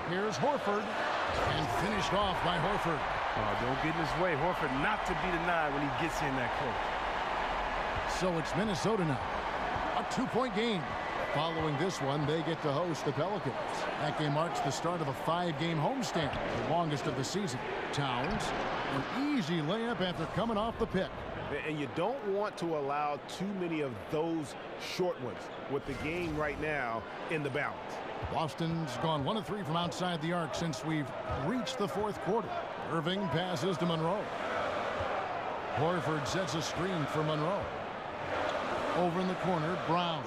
Here's Horford. And finished off by Horford.
Oh, don't get in his way. Horford not to be denied when he gets in that close.
So it's Minnesota now. A 2-point game. Following this one, they get to host the Pelicans. That game marks the start of a 5-game homestand, the longest of the season. Towns, an easy layup after coming off the pick.
And you don't want to allow too many of those short ones with the game right now in the balance.
Boston's gone 1 of 3 from outside the arc since we've reached the fourth quarter. Irving passes to Monroe. Horford sets a screen for Monroe. Over in the corner, Brown.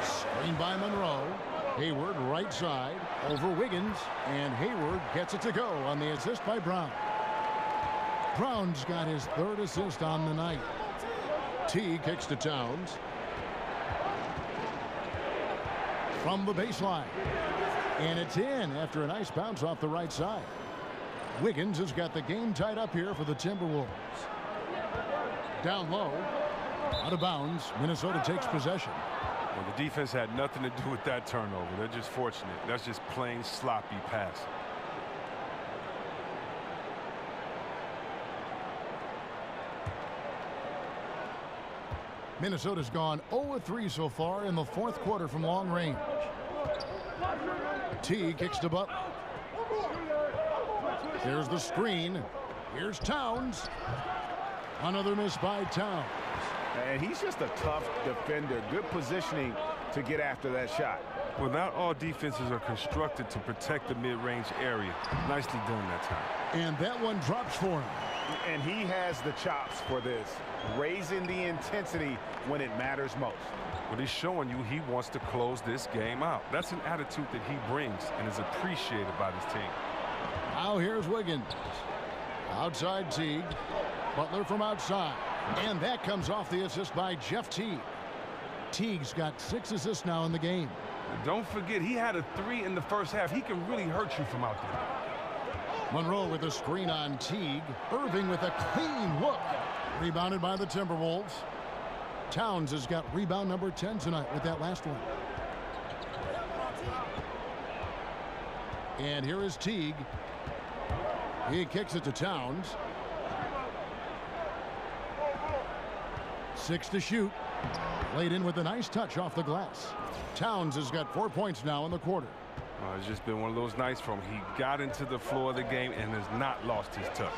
Screen by Monroe. Hayward right side over Wiggins, and Hayward gets it to go on the assist by Brown. Brown's got his 3rd assist on the night. T kicks to Towns. from the baseline. And it's in after a nice bounce off the right side. Wiggins has got the game tied up here for the Timberwolves. Down low. Out of bounds. Minnesota takes possession.
Well, the defense had nothing to do with that turnover. They're just fortunate. That's just plain sloppy pass.
Minnesota's gone 0-3 so far in the fourth quarter from long range. T kicks to Butler. There's the screen. Here's Towns. Another miss by Towns.
And he's just a tough defender. Good positioning to get after that shot.
Well, not all defenses are constructed to protect the mid-range area. Nicely done that time.
And that one drops for him.
And he has the chops for this. Raising the intensity when it matters most.
But he's showing you he wants to close this game out. That's an attitude that he brings and is appreciated by this team.
Now here's Wiggins. Outside Teague. Butler from outside. And that comes off the assist by Jeff Teague. Teague's got 6 assists now in the game.
Don't forget, he had a 3 in the first half. He can really hurt you from out there.
Monroe with a screen on Teague. Irving with a clean look. Rebounded by the Timberwolves. Towns has got rebound number 10 tonight with that last one. And here is Teague. He kicks it to Towns. 6 to shoot. Laid in with a nice touch off the glass. Towns has got 4 points now in the quarter.
It's just been one of those nights from he got into the floor of the game and has not lost his touch.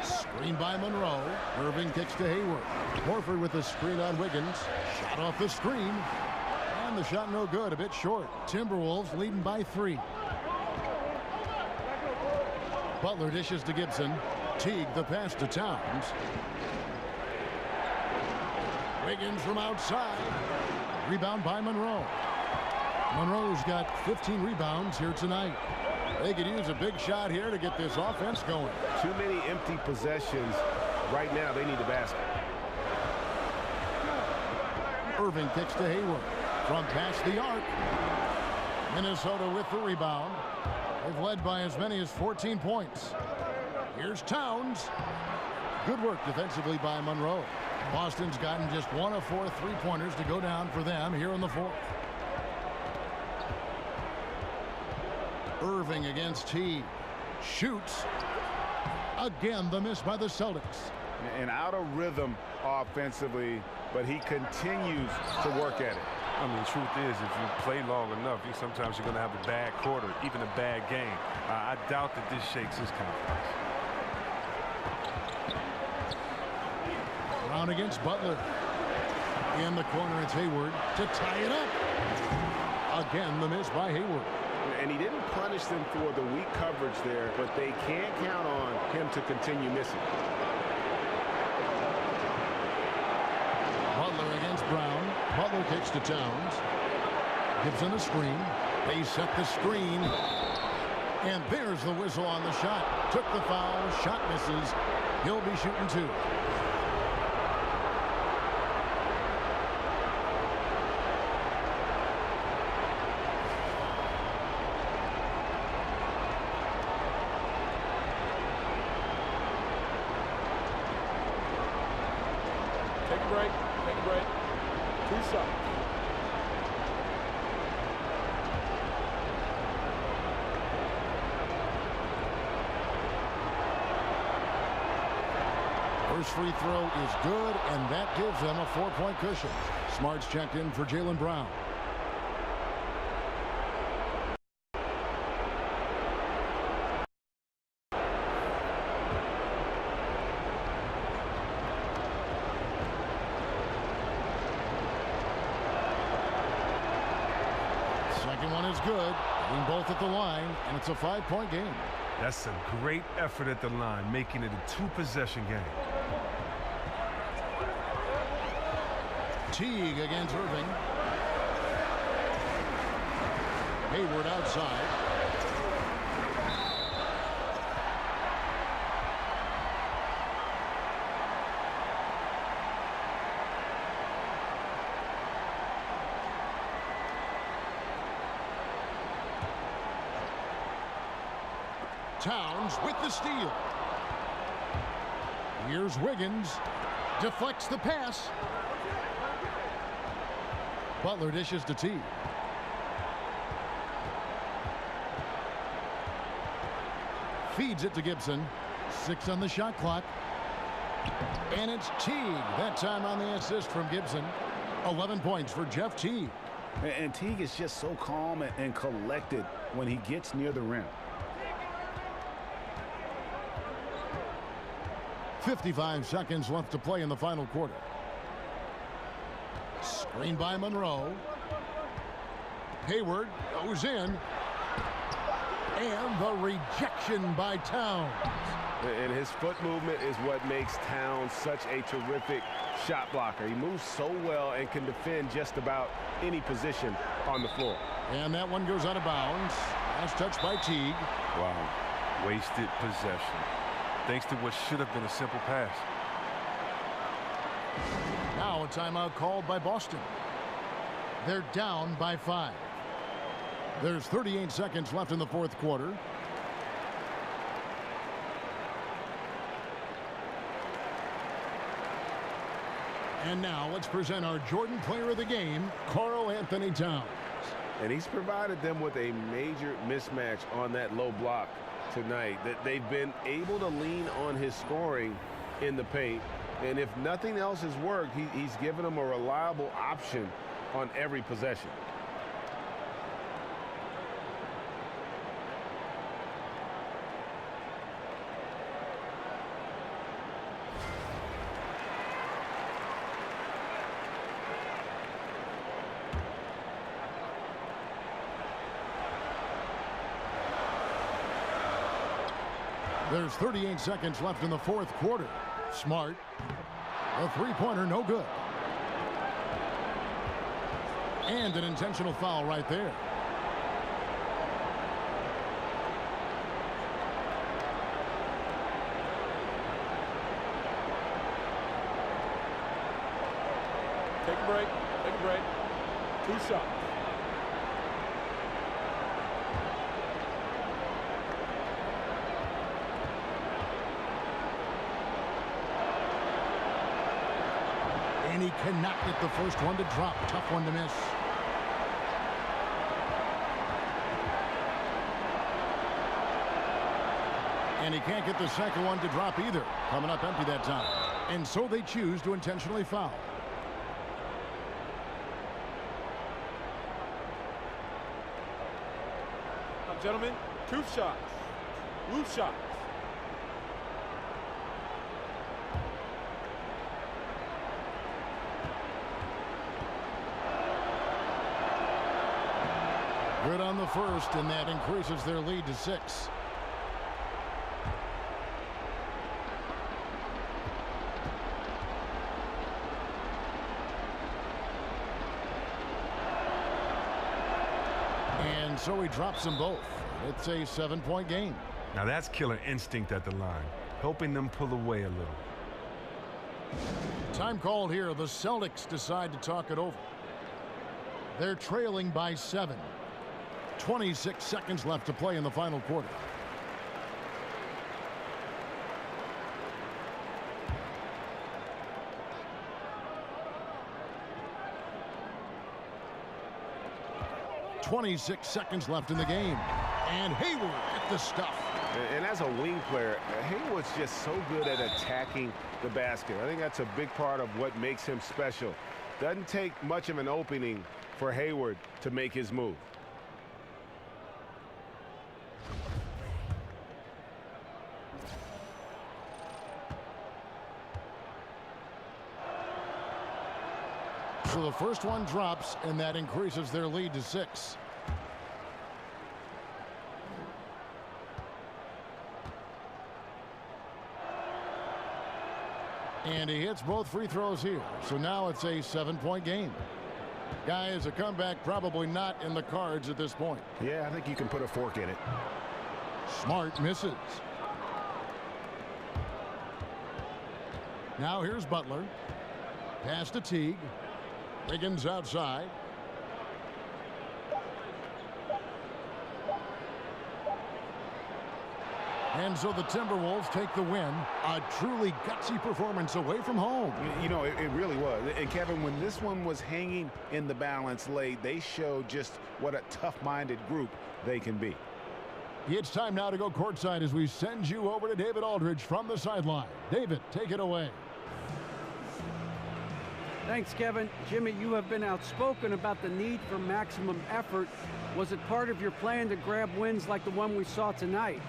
Screen by Monroe. Irving kicks to Hayward. Horford with the screen on Wiggins. Shot off the screen. And the shot no good, a bit short. Timberwolves leading by 3. Butler dishes to Gibson. Teague the pass to Towns. Wiggins from outside. Rebound by Monroe. Monroe's got 15 rebounds here tonight. They could use a big shot here to get this offense going.
Too many empty possessions. Right now, they need a basket.
Irving kicks to Hayward. From past the arc. Minnesota with the rebound. They've led by as many as 14 points. Here's Towns. Good work defensively by Monroe. Boston's gotten just 1 of 4 3-pointers to go down for them here in the fourth. Irving against Teague. Shoots. Again, the miss by the Celtics.
And out of rhythm offensively, but he continues to work at it.
I mean, the truth is, if you play long enough, sometimes you're going to have a bad quarter, even a bad game. I doubt that this shakes his confidence.
Brown against Butler. In the corner, it's Hayward to tie it up. Again, the miss by Hayward.
And he didn't punish them for the weak coverage there, but they can't count on him to continue missing.
Butler against Brown. Butler kicks to Towns. Gives him a screen. They set the screen. And there's the whistle on the shot. Took the foul. Shot misses. He'll be shooting 2.
Take a break. Take a break. 2 shots.
First free throw is good, and that gives them a 4-point cushion. Smart's checked in for Jaylen Brown. Second one is good. Being both at the line, and it's a 5-point game.
That's a great effort at the line, making it a 2-possession game.
Teague against Irving. Hayward outside. Towns with the steal. Here's Wiggins. Deflects the pass. Butler dishes to Teague. Feeds it to Gibson. 6 on the shot clock. And it's Teague. That time on the assist from Gibson. 11 points for Jeff Teague.
And Teague is just so calm and collected when he gets near the rim.
55 seconds left to play in the final quarter. Screen by Monroe. Hayward goes in. And the rejection by Towns.
And his foot movement is what makes Towns such a terrific shot blocker. He moves so well and can defend just about any position on the floor.
And that one goes out of bounds. Last touch by Teague.
Wow. Wasted possession. Thanks to what should have been a simple pass.
Now a timeout called by Boston. They're down by 5. There's 38 seconds left in the fourth quarter. And now let's present our Jordan Player of the Game, Karl Anthony Towns.
And he's provided them with a major mismatch on that low block tonight. That they've been able to lean on his scoring in the paint. And if nothing else has worked, he's given them a reliable option on every possession.
There's 38 seconds left in the fourth quarter. Smart. A three-pointer, no good. And an intentional foul right there.
Take a break. Take a break. 2 shots.
And he cannot get the first one to drop. Tough one to miss. And he can't get the second one to drop either. Coming up empty that time. And so they choose to intentionally foul.
Now, gentlemen, 2 shots. Loose shots.
Good on the first, and that increases their lead to 6. And so he drops them both. It's a 7-point game.
Now that's killer instinct at the line, helping them pull away a little.
Time called here. The Celtics decide to talk it over. They're trailing by 7. 26 seconds left to play in the final quarter. .26 seconds left in the game. And Hayward at the stuff.
And as a wing player, Hayward's just so good at attacking the basket. I think that's a big part of what makes him special. Doesn't take much of an opening for Hayward to make his move.
So the first one drops, and that increases their lead to 6. And he hits both free throws here. So now it's a 7-point game. Guys, a comeback probably not in the cards at this point.
Yeah, I think you can put a fork in it.
Smart misses. Now here's Butler. Pass to Teague. Wiggins outside. And so the Timberwolves take the win. A truly gutsy performance away from home.
You know, it really was. And Kevin, when this one was hanging in the balance late, they showed just what a tough-minded group they can be.
It's time now to go courtside as we send you over to David Aldridge from the sideline. David, take it away.
Thanks, Kevin. Jimmy, you have been outspoken about the need for maximum effort. Was it part of your plan to grab wins like the one we saw tonight?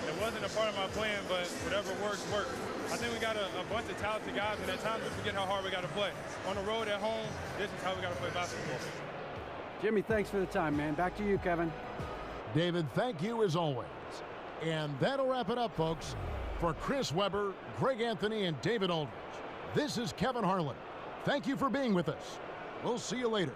It wasn't a part of my plan, but whatever works, works. I think we got a bunch of talented guys, and at times we forget how hard we got to play. On the road, at home, this is how we got to play basketball.
Jimmy, thanks for the time, man. Back to you, Kevin.
David, thank you as always. And that'll wrap it up, folks. For Chris Webber, Greg Anthony, and David Aldridge, this is Kevin Harlan. Thank you for being with us. We'll see you later.